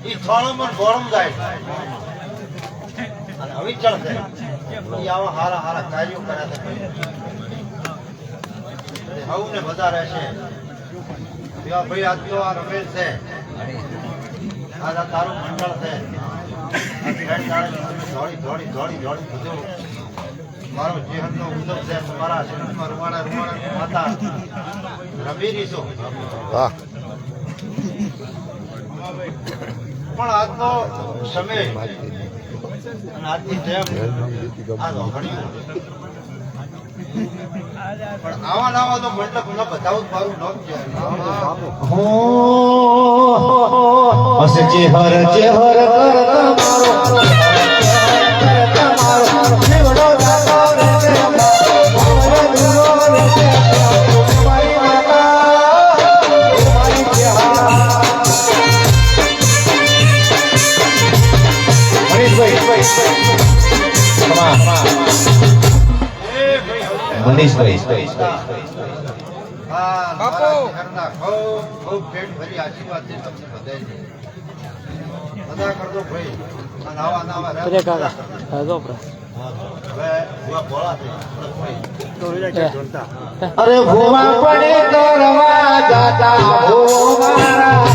એ થોડોમાં ગોળમ જાય છે. અને અવિચળ છે એ આવા હારા હારા કાર્યો કરે છે ભાઈ. હવને બધા રહેશે. ભાઈ આજ તો આ રમેશ છે, આ તારું મંડળ છે. દોડી બધું મારો જીવનનો ઉદ્યોગ છે. તમારા શરીરમાં રૂવાડા માતા રમી રહીશું. હા પણ આજનો સમય અને આજની ટેમ આ લોહણિયું. પણ આવા નાવા તો મંડપ ન બતાવું મારું નામ છે. હો બસ ચેહર ચેહર કરતા મારો જીવડો જાતો રે મારો દુરો રે મારી માતા મારી ચેહરા. મનીષભાઈ ઘરના ખૂબ પેટ ભરી આશીર્વાદ છે તમને બધાને. બધા કરતો ભાઈ અને આવા નાવા હવે ભોળા છે ભાઈ. અરે ભૂમા પડે તો રવા દાદા ભૂમા.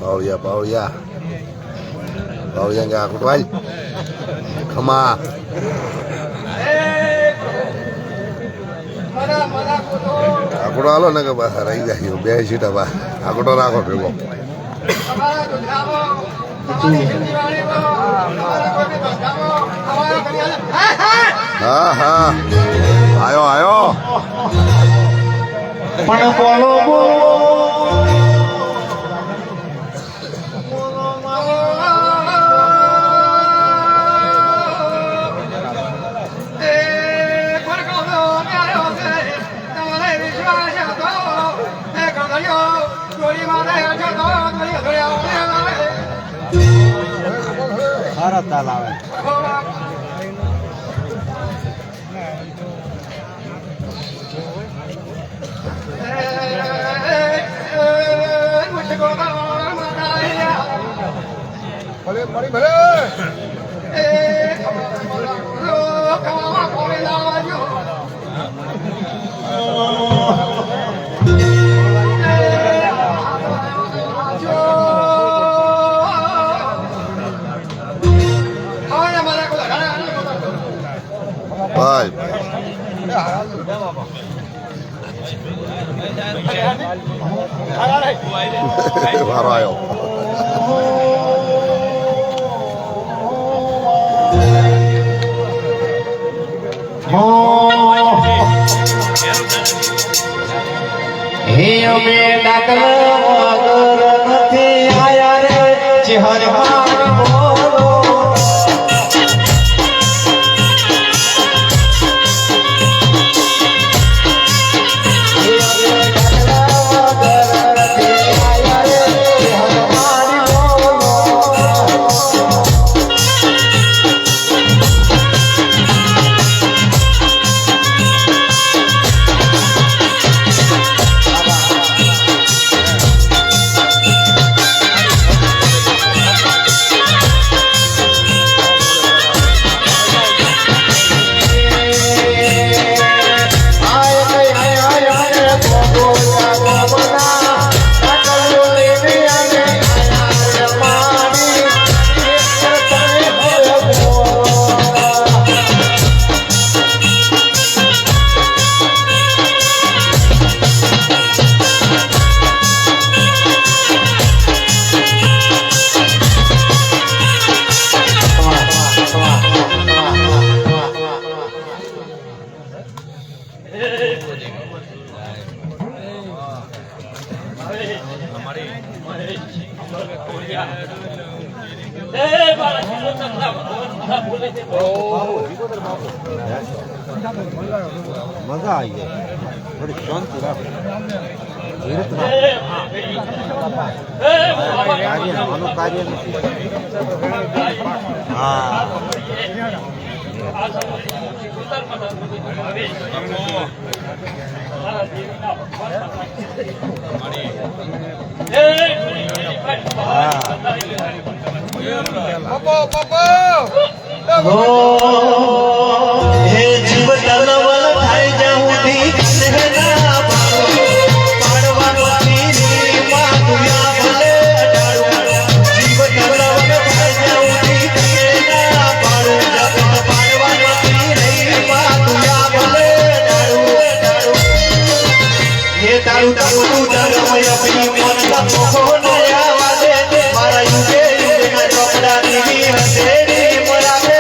પાવળિયા પાવળિયા કુટવાલ ખમા આકડો હાલો ને કે પાછા રહી જાય 2 સીટા બા આકડો રાખો ભેગો. હા હા આયો પણ બોલો બોલો સારા તાલ આવે. ભાઈ વારો આવ્યો હે અમે ડાકલ વગર નથી આયા રે ચિહરમાં બોલો મજા આવી જાય થોડી શાંતિ રાખો કાર્ય નથી હા હે જીવ તલવલ થાય જાઉં દી સહેના પાડવાનો તીરી માતુયા ભલે ડાળું જીવ તલવલ થાય જાઉં દી સહેના પાડવાનો તીરી માતુયા ભલે ડાળું હે તારું તારું ધર્મય પી મન તપો નયા વાદે મારા યુગે યુગના ચોપડા ની હસેડી મરાવે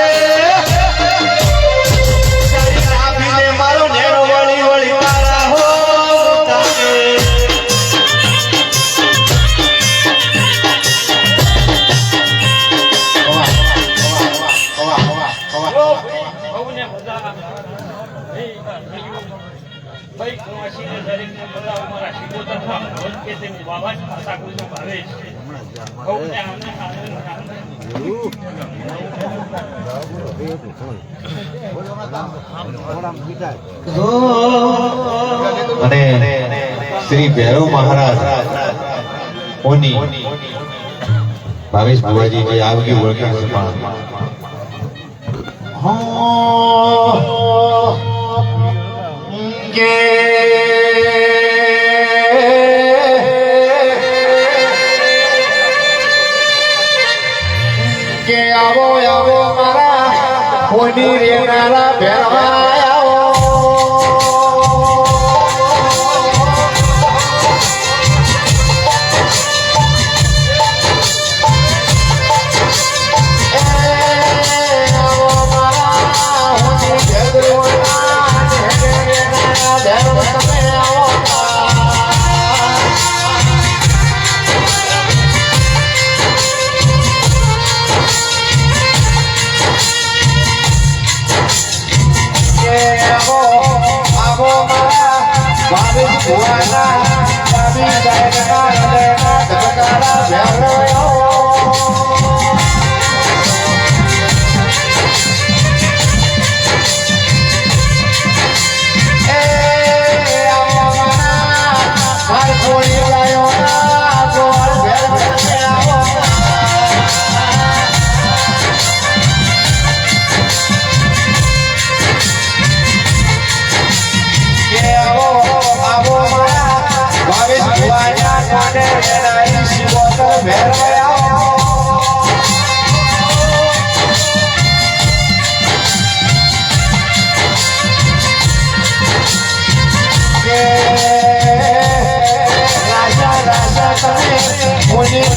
અને શ્રી ભૈરવ મહારાજ ઓની ભાવેશ ભુવાજી જે આવગી ઓળખી છે કે આવો આવો મારા કોની રેનારા ભેરવા આવો ભેરવાયા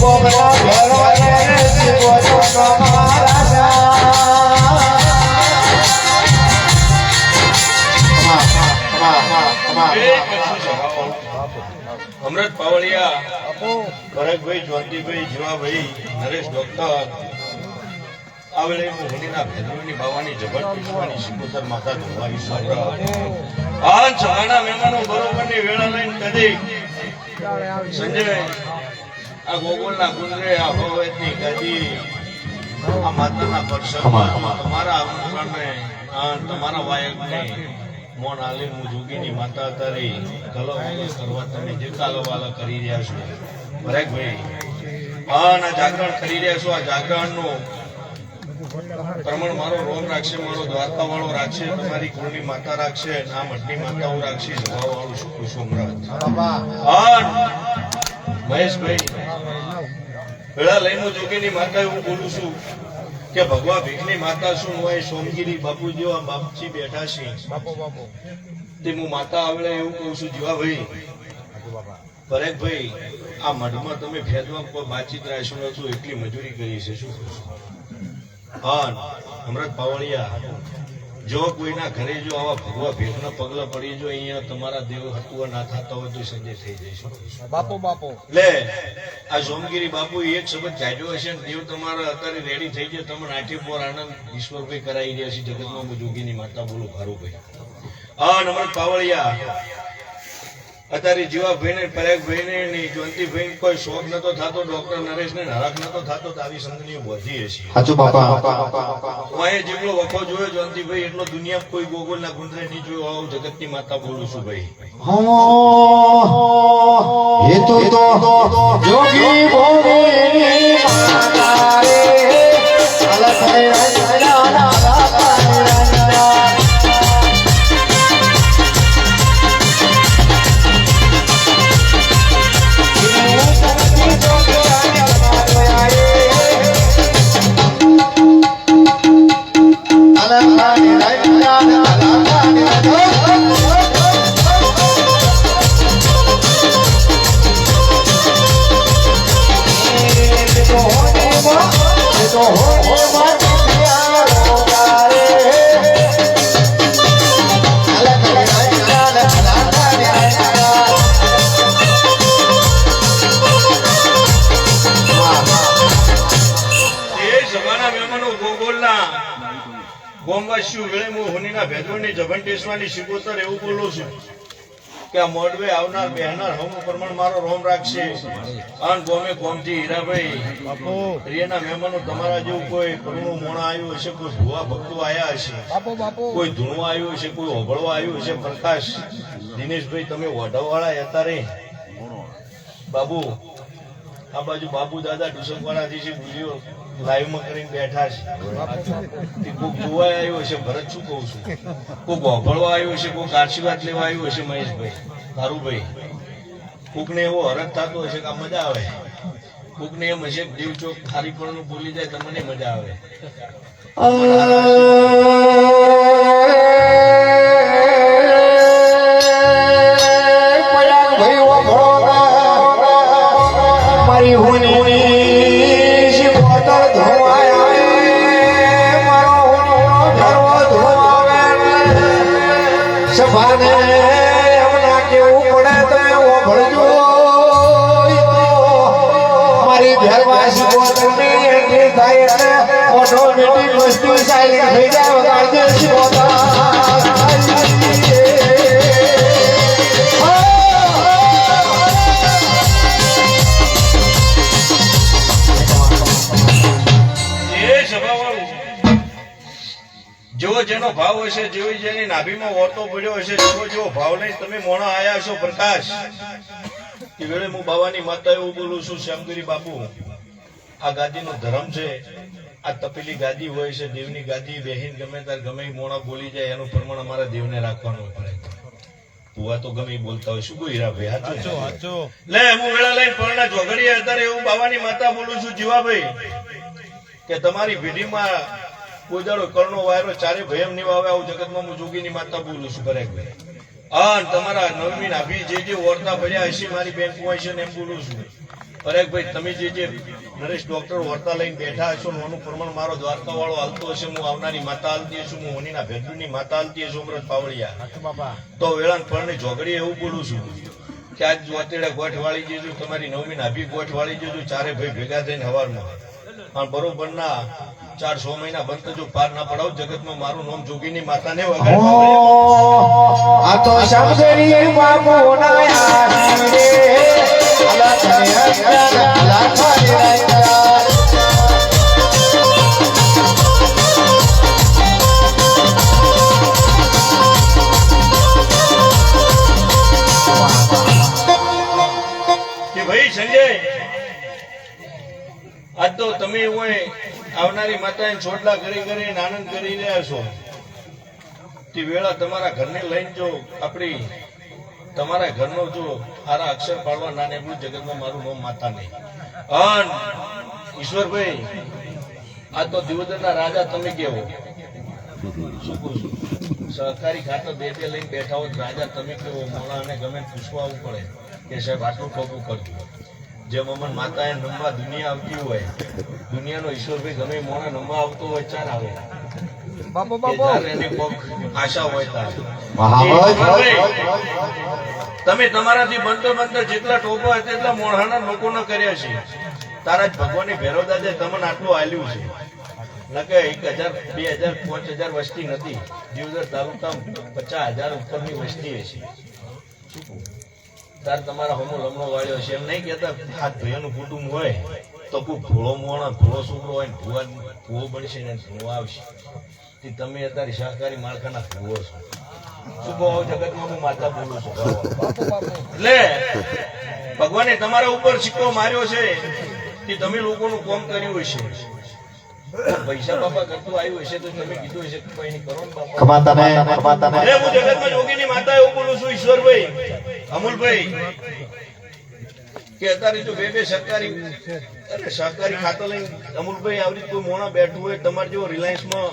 ગોમના ભેરવાને શિવો તો અમૃત પાવળિયા ભરતભાઈ જ્યોતિભાઈ જીવાભાઈ નરેશ ડોક્ટર આવડે મોહનીના ભેદની બાવાની જબર પીસવાની સિકોતર માતા ધોવાની સાબરા આ જવાના મહેમાનો બરોબરની વેળા લઈને કદી સંજય આ ગોગોલના ગુંદરે આ ભગવતની ગદી આ માતાના પરસરમાં તમારા આમંત્રણને તમારા વાયકને મોન આલે હું જોગીની માતા તારી કલો કરવા તમે જે કાલોવાલા કરી રહ્યા છો ભરેકભાઈ આ જાગરણ કરી રહ્યા છો આ જાગરણનું પ્રમાણ મારો રોમ રાખશે મારો દ્વારકા વાળો રાખશે તમારી કુળની માતા રાખશે આ મઠની માતાઓ રાખશે જવા વાળું શું કુસુમરાજ મહેશભાઈ પેલા લઈને જોગીની માતા એવું બોલું છું કે ભગવા ભીખની માતા શું હોય સોમગીરી બાપુ જેવા બાપજી બેઠા છે તે હું માતા આવડે એવું કહું છું જીવાભાઈ પરેખભાઈ આ મઢમાં તમે ભેદમાં કોઈ બાતચીત રાખ્યો છો એટલી મજૂરી કરી છે શું હા અમૃત પાવળિયા જો કોઈના ઘરે જો આવા ભગવા ભેખના પગલા પડી જો અહીંયા તમારા દેવ હતુઆ ના થતા હોય તો સંજય થઈ જઈશું બાપો લે આ સોમગીરી બાપુ એક શબ્દ જાડ્યો હશે ને દેવ તમારા અત્યારે રેડી થઈ જાય તમે નાટ્યપોર આનંદ ઈશ્વરભાઈ કરાવી રહ્યા છે જગતમાં જોગીની માતા બોલો ખારુભાઈ હા અમૃત પાવળિયા અત્યારે જીવાભાઈ ને પરેખભાઈ ને જ્યોતિભાઈ કોઈ શોખ નતો થતો ડોક્ટર નરેશ ને હરખ નતો થતો તો આવી સંગણીઓ વધી હશે સાચું બાપા હું જેટલો વખો જોયો જ્યોતિભાઈ એટલો દુનિયા કોઈ ગોગોલના ગુંદરે નહીં જોયો આવું જગતની માતા બોલું છું ભાઈ એ તો જોગી ભોગી માતા રે અલગ શિકોતર એવું બોલું છું કે આ મોડવે આવનાર બેહનાર હમ પ્રમાણ મારો રોમ રાખશે અન ગોમે કોમથી હીરાભાઈ પ્રિયના મહેમાનો તમારા જેવું કોઈ કરુણું મોણા આવ્યું હશે કોઈ ભુવા ભક્તો આવ્યા હશે કોઈ ધૂણવા આવ્યું હશે કોઈ ઓભળવા આવ્યું હશે પ્રકાશ દિનેશભાઈ તમે ઓઢવવાળા હતા રે બાબુ આ બાજુ બાબુ દાદા ડુસકવાળાથી છે વિડીયો લાઈવમાં કરીને બેઠા છે કોઈક જોવા આવ્યો હશે ભરત શું કહું છું કોઈક ઓભળવા આવ્યો હશે કોઈક આશીર્વાદ લેવા આવ્યો હશે મહેશભાઈ તારુભાઈ કોકને એવો હરખ થતો હશે કે આ મજા આવે કોકને એમ હશે દેવ ચોક ખારી પણ બોલી જાય તમને મજા આવે મારી હોની શિકોતર ધોવાયા મારો ધર્મ ધોવાવે સભાને એમના કેવું પડે તમે ઓભળજો મારી ઘરમાં શિકોતરની એન્ટ્રી થાય એટલે ઓટોમેટિક વસ્તુ સાયલેન્ટ થઈ જાય વગાડજે શિકોતર જેવો જેનો ભાવ હશે જેવી જેની નાભીમાં ઓરતો પડ્યો હશે જેવો જેવો ભાવ લઈને તમે મોણા આયા છો પ્રકાશ એ વેળે હું બાવાની માતા એવું બોલું છું શ્યામગીરી બાપુ આ ગાદીનો ધર્મ છે આ તપેલી ગાદી હોય છે દેવની ગાદી બેહીન ગમે ત્યારે ગમે મોણા બોલી જાય એનું પ્રમાણ અમારા દેવને રાખવાનું પડે ભુવા તો ગમે બોલતા હોય શું કોઈ હીરાભાઈ હાચો લે હું વેળા લઈને પરણા ઝોગડીએ અત્યારે એવું બાવાની માતા બોલું છું જીવાભાઈ કે તમારી પેઢીમાં કોઈ દાડો કરનો વાયરો ચારે ભયમ નહીં આવે આવું જગતમાં હું જોગીની માતા બોલું છું પરેખભાઈ હા તમારા નવમી નાભી જે ઓરતા પડ્યા હશે મારી બેન કુંવાઈ છે ને એમ બોલું છું પરેશભાઈ તમે જે નરેશ ડોક્ટર વર્તા લઈને બેઠા હશો ને એનું પ્રમાણ મારો દ્વારકા વાળો હાલતો હશે, હું આવનારી માતા હાલતી હશું, હું હોનીના ભેદુની માતા હાલતી હશું, અમૃત પાવળિયા તો વેળાન ફળની જોગડી એવું બોલું છું કે આજ જોતેડા ગોઠ વાળી જજો, તમારી નવમી નાભી ગોઠ વાળી જજો, ચારે ભાઈ ભેગા થઈને હવારમાં પણ બરોબર ના 4-6 મહિના બંધ જો પાર ના પડાવ જગતમાં મારું નામ જોગીની માતાને વગાડ. આ તો શમશેરી બાપુ ના યાર રે અલા તને અલા તને કે ભાઈ સંજય આજ તો તમે હોય આવનારી માતાને છોડલા કરી કરીને આનંદ કરી રહ્યા છો, તે વેળા તમારા ઘરને લઈને જો આપણી તમારા ઘરનો જો સારા અક્ષર પાડવા ના નીકળું જગતમાં મારું નામ માતા નહીં. અન ઈશ્વરભાઈ આ તો દિવદરના રાજા તમે કેવો શું કહું છું, સહકારી ખાતર બે લઈને બેઠા હોય રાજા તમે કેવો, મોણાને ગમે પૂછવા આવવું પડે કે સાહેબ આટલું ખોટું કરતું. જેમ અમન માતાએ નમવા દુનિયા આવતી હોય, દુનિયાનો ઈશ્વરભાઈ ગમે મોણા નમવા આવતો હોય ચાર આવે આશા હોય તારે તમે તમારાથી બનતો બનતો જેટલા ટોપો હોય તેટલા મોઢાના લોકો ન કર્યા છે. તારા જ ભગવાનની ભૈરવદાદે તમને આટલું આલ્યું છે. નકે 1000, 2000, 5000 વસ્તી નથી. દિવદર તાલુકા 50,000 ઉપરની વસ્તી હશે. તાર તમારા હોમો લમણો વાળ્યો છે એમ નહીં કેતા 7 ભાઈઓનું કુટુંબ હોય તો કોઈ ભૂળો મોણા ભૂળો છોકરો હોય ભૂવો બનશે ને ભૂવો આવશે. તમે અત્યારે સહકારી માળખાના ભૂવો છો. શું કહો જગતમાં હું માતા બોલું છું. એટલે ભગવાને તમારા ઉપર સિક્કો માર્યો છે કે તમે લોકોનું કામ કર્યું હશે. પૈસા બાપા કરતું આવ્યું હશે તો તમે કીધું હશે કે કઈ કરો ને બાપા. કમાતાને હું જગતમાં જોગીની માતા એવું બોલું છું ઈશ્વરભાઈ, અમુલભાઈ કે અત્યારે જો બે સરકારી સહકારી ખાતા લઈને અમુલભાઈ આવી કોઈ મોણા બેઠું હોય તમારે જેવો રિલાયન્સમાં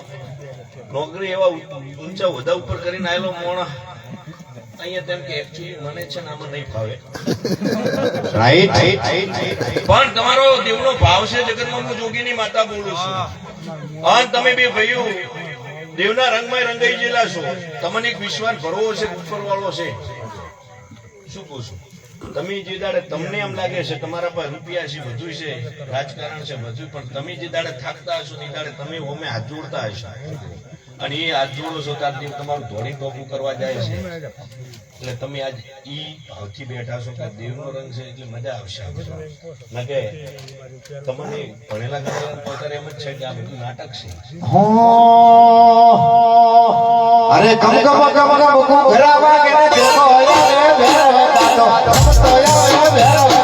નોકરી એવા ઊંચા હોદ્દા ઉપર કરીને આવેલો મોણા અહીંયા તેમ કે એકચ્યુઅલી મને છે ને આમાં નહીં ફાવે. પણ તમારો દેવનો ભાવ છે જગતમાં હું જોગીની માતા બોલું છું. અને તમે બે ભાઈઓ દેવના રંગમાં રંગાઈ ગયેલા છો. તમને એક વિશ્વાસ ભરવો છે ઉપરવાળો છે. શું કહું છું, તમે જે દાડે તમને એમ લાગે છે તમારા પાસે રૂપિયા છે બધું છે રાજકારણ છે બધું, પણ તમે જે દાડે થાકતા હશો એ દાડે તમે ઓમે હાથ જોડતા હશો અને એ હાથ જોડો છો ત્યારથી તમારું ધોળી ટોપું કરવા જાય છે. એટલે તમે આજ ઈ ભાવથી બેઠા છો કે દેવનો રંગ છે એટલે મજા આવશે. ના કે તમને ભણેલા ગણેલા પોતાને એમ જ છે કે આ બધું નાટક છે. અરે કમ કમ કમ કમ ઘરાવા કે દેખો રે ભેરવતા તો રે ભેરવતા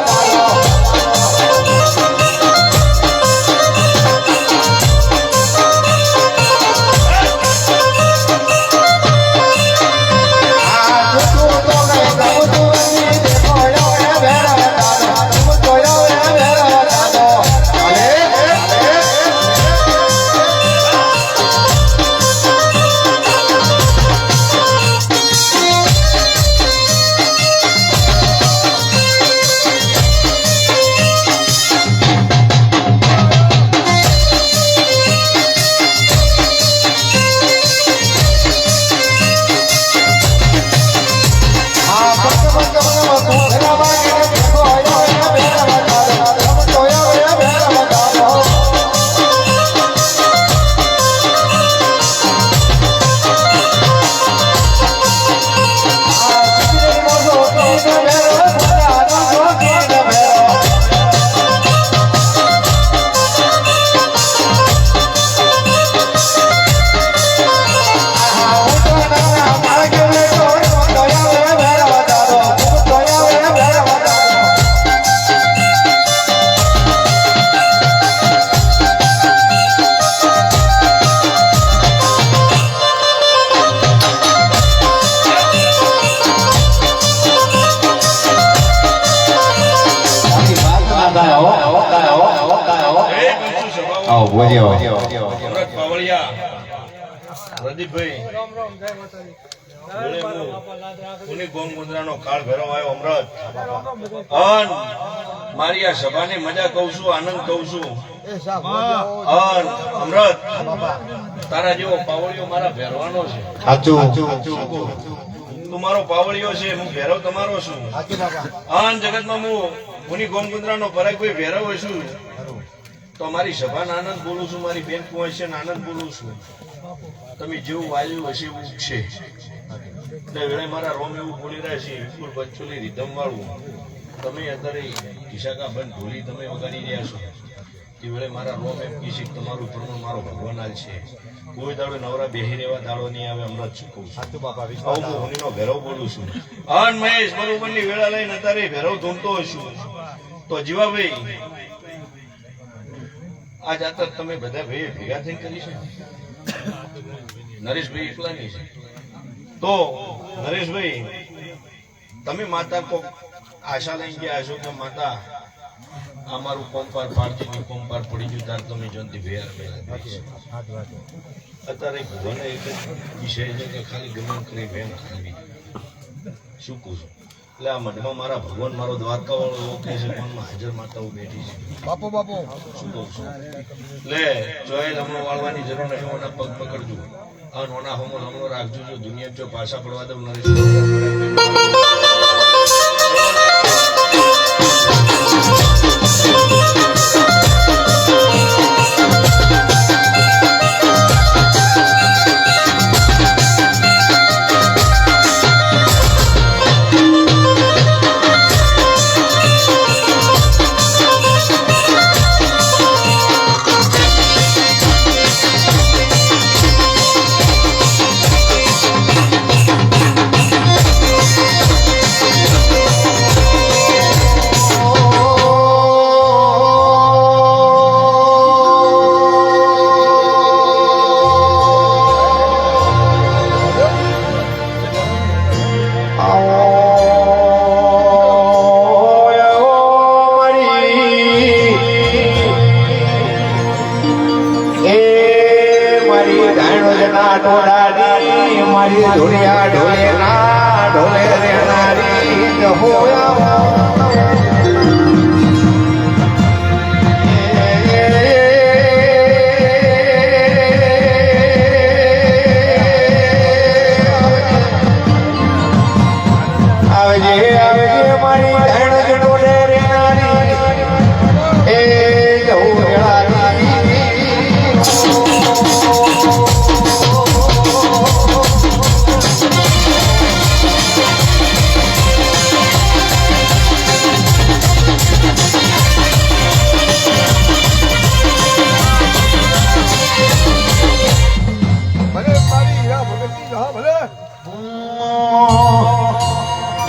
અમૃત પાવળિયા પ્રદીપભાઈ કાળ ભેરવ આવ્યો અમૃત મારી આ સભાને મજા કહું છું, આનંદ કહું છું. અન અમૃત તારા જેવો પાવળિયો મારા ભેરવાનો છે. તું મારો પાવળિયો છે, હું ભેરવ તમારો છું. અન જગતમાં હું મુનિ ગોમકુંદરાનો પરાગભાઈ ભેરવ છું. તો મારી સભાનો આનંદ બોલું છું, મારી બેન કુંવર છે આનંદ બોલું છું. તમે જેવું વાલ્યું હશે એવું છે. એટલે વેળે મારા રોમ એવું બોલી રહ્યા છે, વિપુલ બચ્ચોલી રીધમ વાળું. તમે અત્યારે કિશાકા બંધ ઢોલી તમે વગાડી રહ્યા છો. તે વેળે મારા રોમ એમ કહી છે કે તમારું પ્રમાણ મારો ભગવાન હાલ છે. કોઈ દાડો નવરા બેહી રહેવા દાડો નહીં આવે. અમૃત ચૂકવું છું. આવું હું હોનીનો ભેરવ બોલું છું. અન મહેશ બરોબરની વેળા લઈને અત્યારે ભેરવ ધૂમતો હશું. તો જીવાભાઈ આ જાતર તમે બધા ભાઈ ભેગા થઈ કરી છે. નરેશભાઈ એકલાની છે. તો નરેશભાઈ તમે માતા કો આશા લઈને ગયા છો કે માતા અમારું કોમ્પાર પાડતી ની કોમ્પાર પડી ગયું તાર તમે જોનથી ભેર અત્યારે ભગવાન એક જ વિષય છે કે ખાલી ગમે કરી ભેમ ખાવી. શું કહું છું? એટલે આ મઢમાં મારા ભગવાન મારો દ્વારકા વાળો એવો કહે છે પણ હાજર માતાઓ બેઠી છે. બાપુ શું કહું છું? એટલે જોયેલ હમણાં વાળવાની જરૂર નથી. ઓના પગ પકડજો અને ઓના હોમો હમણો રાખજો. જો દુનિયા જો પાછા પડવા દઉં નરેશ મારી ધોળિયા ઢોલે ના ઢોલે રેનારી હોયા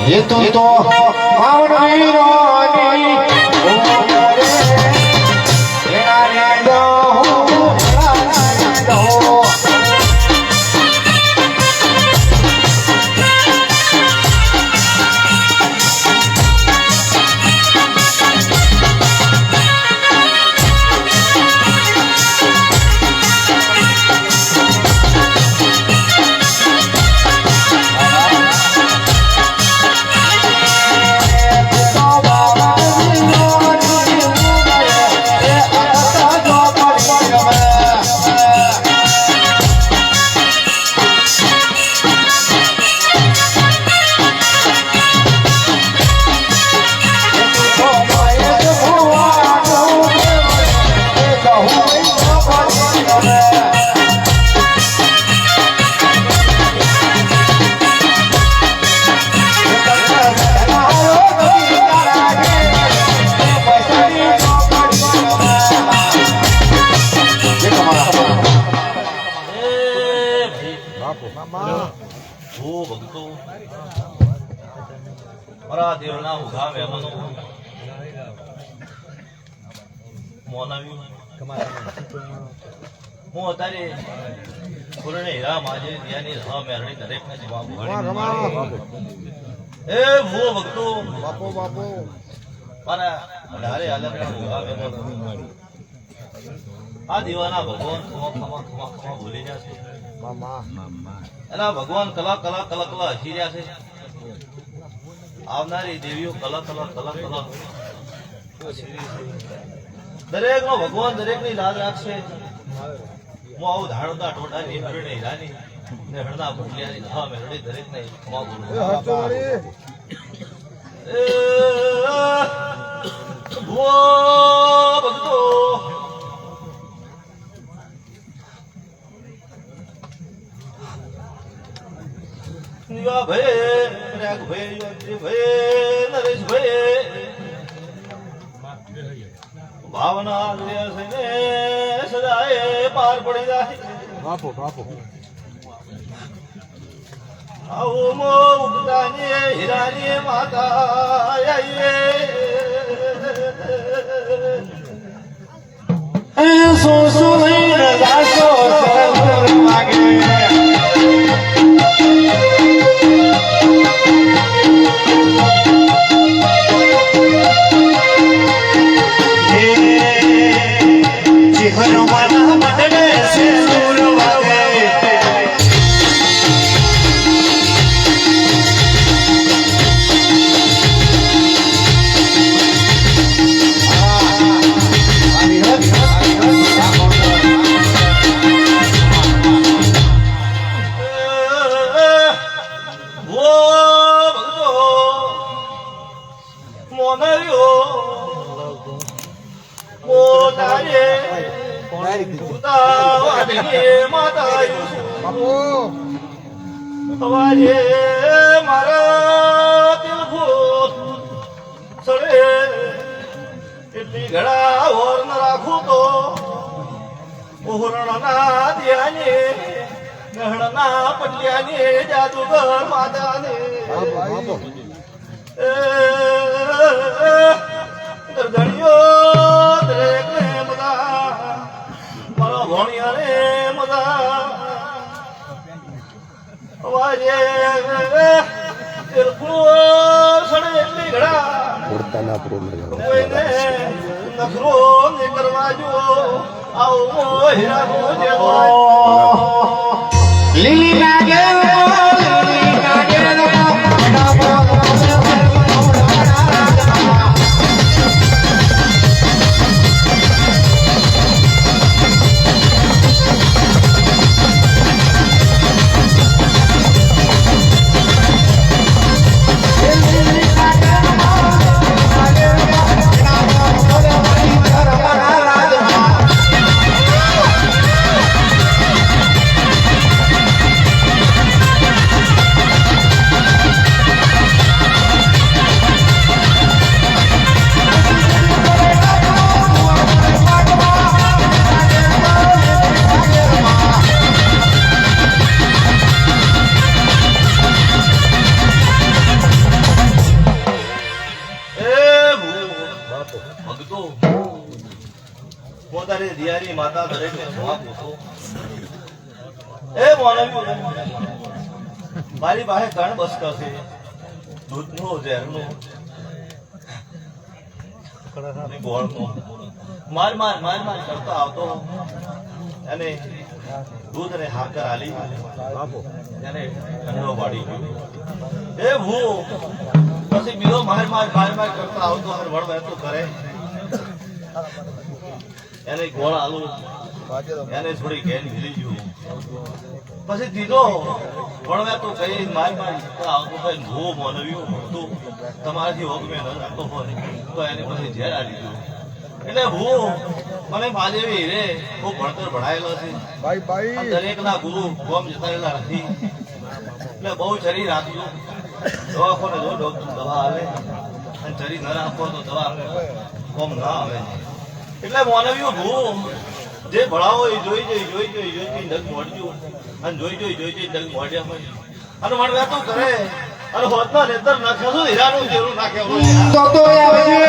એ તો મારા દેવના ઉભા મહેમાનો હું અત્યારે પૂર્ણ હીરા માજે દિયાની રહ મેરણી દરેકને જવાબ એ હું ભક્તો મારા અઢારે આલમના ઉભા મહેમાનો આ દીવાના ભગવાન ખમા ભૂલી રહ્યા છે. એના ભગવાન કલા હસી રહ્યા છે. આવનારી દેવીઓ કલા દરેક નો ભગવાન દરેક ની લાજ રાખશે. હું આવું ધાડતા ટોટા ની હરણે હીરાની ને હરણા ભૂલિયાની દવા મેળડી દરેક ને ક્ષમા કરું. ભુવો ભક્તો ભાઈ પ્રયાગભાઈ ભાઈ નરેશભાઈ ભાવના સદાએ પાર પડી જાય. આવો મો ઉગતાની હીરાની માતા આઈએ. શું લઈને જાશો સર વાગે હનુમાન મંડળે છે દૂર વાગે મારા તિલફૂટ સડે એટલી ઘડા ઓર ન રાખું તો ઓહરણના દિયાને નહણના પટલિયાને જાદુગર માતાને ગરગણીઓ દરેકને મજા મારા ભોણિયાને મજા અવાજે સડે એટલી ઘડા પોતાના પ્રોગ્રામ કોઈને નખરો ને કરવા જો આવો હીરાનો જેવો લીલી લાગે લીલી લાગે પોતાની દિયારી માતા દરેકને જવાબ પૂછો. એ મોનવી મારી પાસે કણ બસતો છે દૂધનો ઝેરનો અને ગોળનો માર માર માર માર કરતો આવતો અને દૂધ અને હાકર આલી એને ઠંડો પાડી ગયો. એ ભૂ પછી બીજો માર માર માર માર કરતો આવતો અને વળ વહેતો કરે એને ગોળ આલુ એને થોડી ઘેન ભીલી ગયું. પછી દીધો વળવે તો કઈ માર માર આવતો કઈ ભૂ મોનવ્યું હતું તમારાથી હોગ મેં ન રાખતો હોય તો એને પછી ઝેર આલી ગયું. એટલે હું મને માદેવી રે હું ભણતર ભણાયેલો છે દરેક ના ગુરુ ગોમ જતા રહેલા નથી એટલે બહુ શરીર આપ્યું દવાખોને જો ડોક્ટર દવા આવે અને શરીર ન રાખો તો દવા કોમ ના આવે. એટલે માનવીઓ હું જે ભણાવો એ જોઈ ડગ મોડ્યું અને જોઈ ડગ મોડ્યા અને મને વાતો કરે અને હોતના નેતર નાખ્યો હીરાનું જેવું નાખ્યો તો આવજે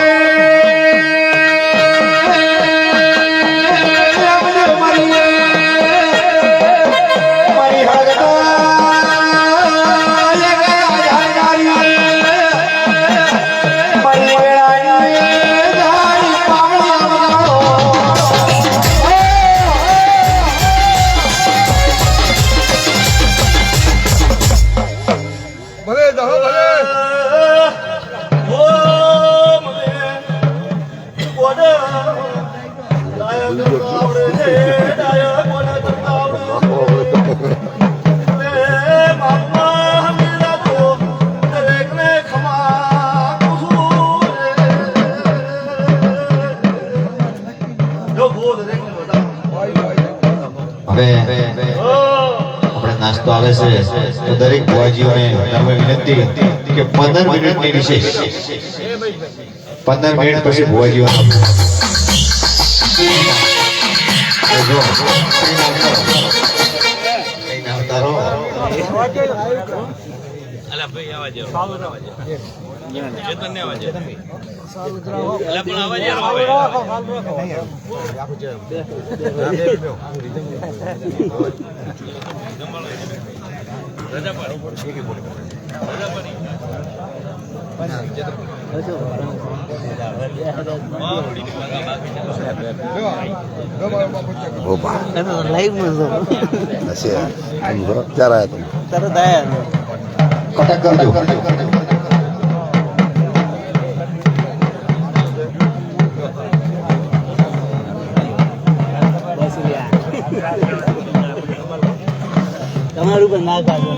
તો આવે છે તો દરેક ભુવાજીઓને નમ્ર વિનંતી કે 15 મિનિટની રિસેસ 15 મિનિટ પછી ભુવાજીઓનો જો કઈ નામ તારો અલા ભાઈ આવા જાવ ચેતન આવા જાવ અલા પણ આવા જાવ રજા પાડી ક્યારે આવ્યા તમે કટક કરજો તમારું પણ ના કાઢો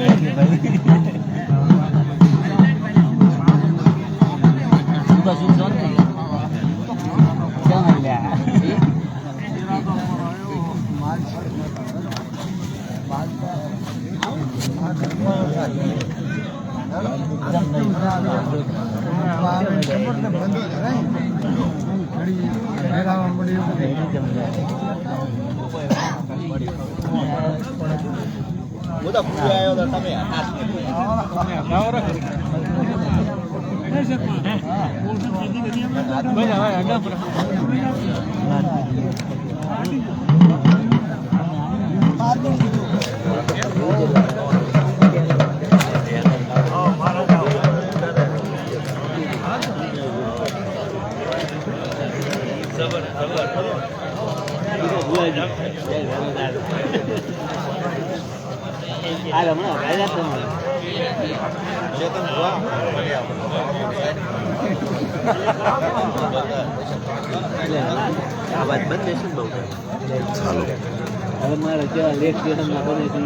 હવે મારે કેવા લેટ સ્ટેશનમાં બને છે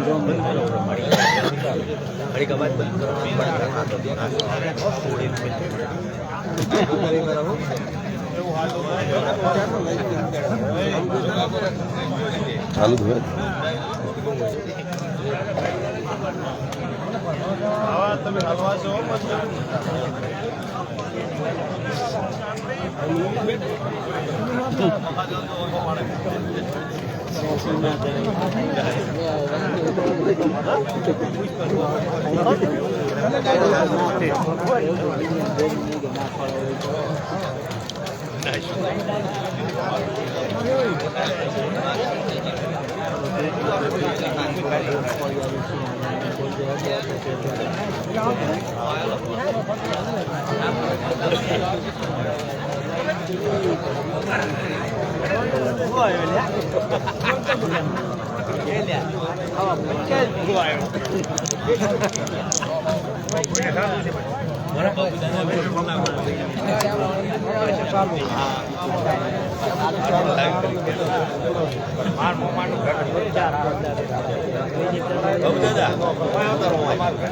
ચાલુ થયું તમે હલવા છો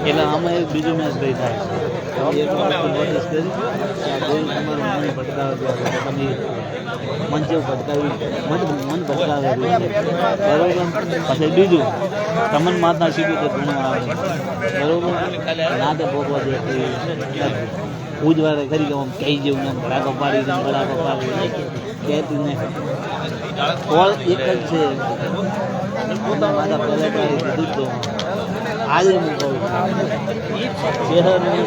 એટલે આમાં એક બીજું મેચ ભાઈ થાય એક વસ્તુ નોટિસ કરી કે આ ગોલ તમારું મન ભટકાવે છે તમે મંચે ભટકાવી મન ભટકાવે છે બરોબર પછી બીજું તમને માતા શીખ્યું તો ઘણું આવે બરોબર ના તો ભોગવા દે ઉજવારે કરી કે આમ કહી જેવું ને ભડાકો પાડી દે ભડાકો પાડી કહેતું ને કોલ એક જ છે માતા પહેલા કીધું તો આજે હું કહું શહેર નહીં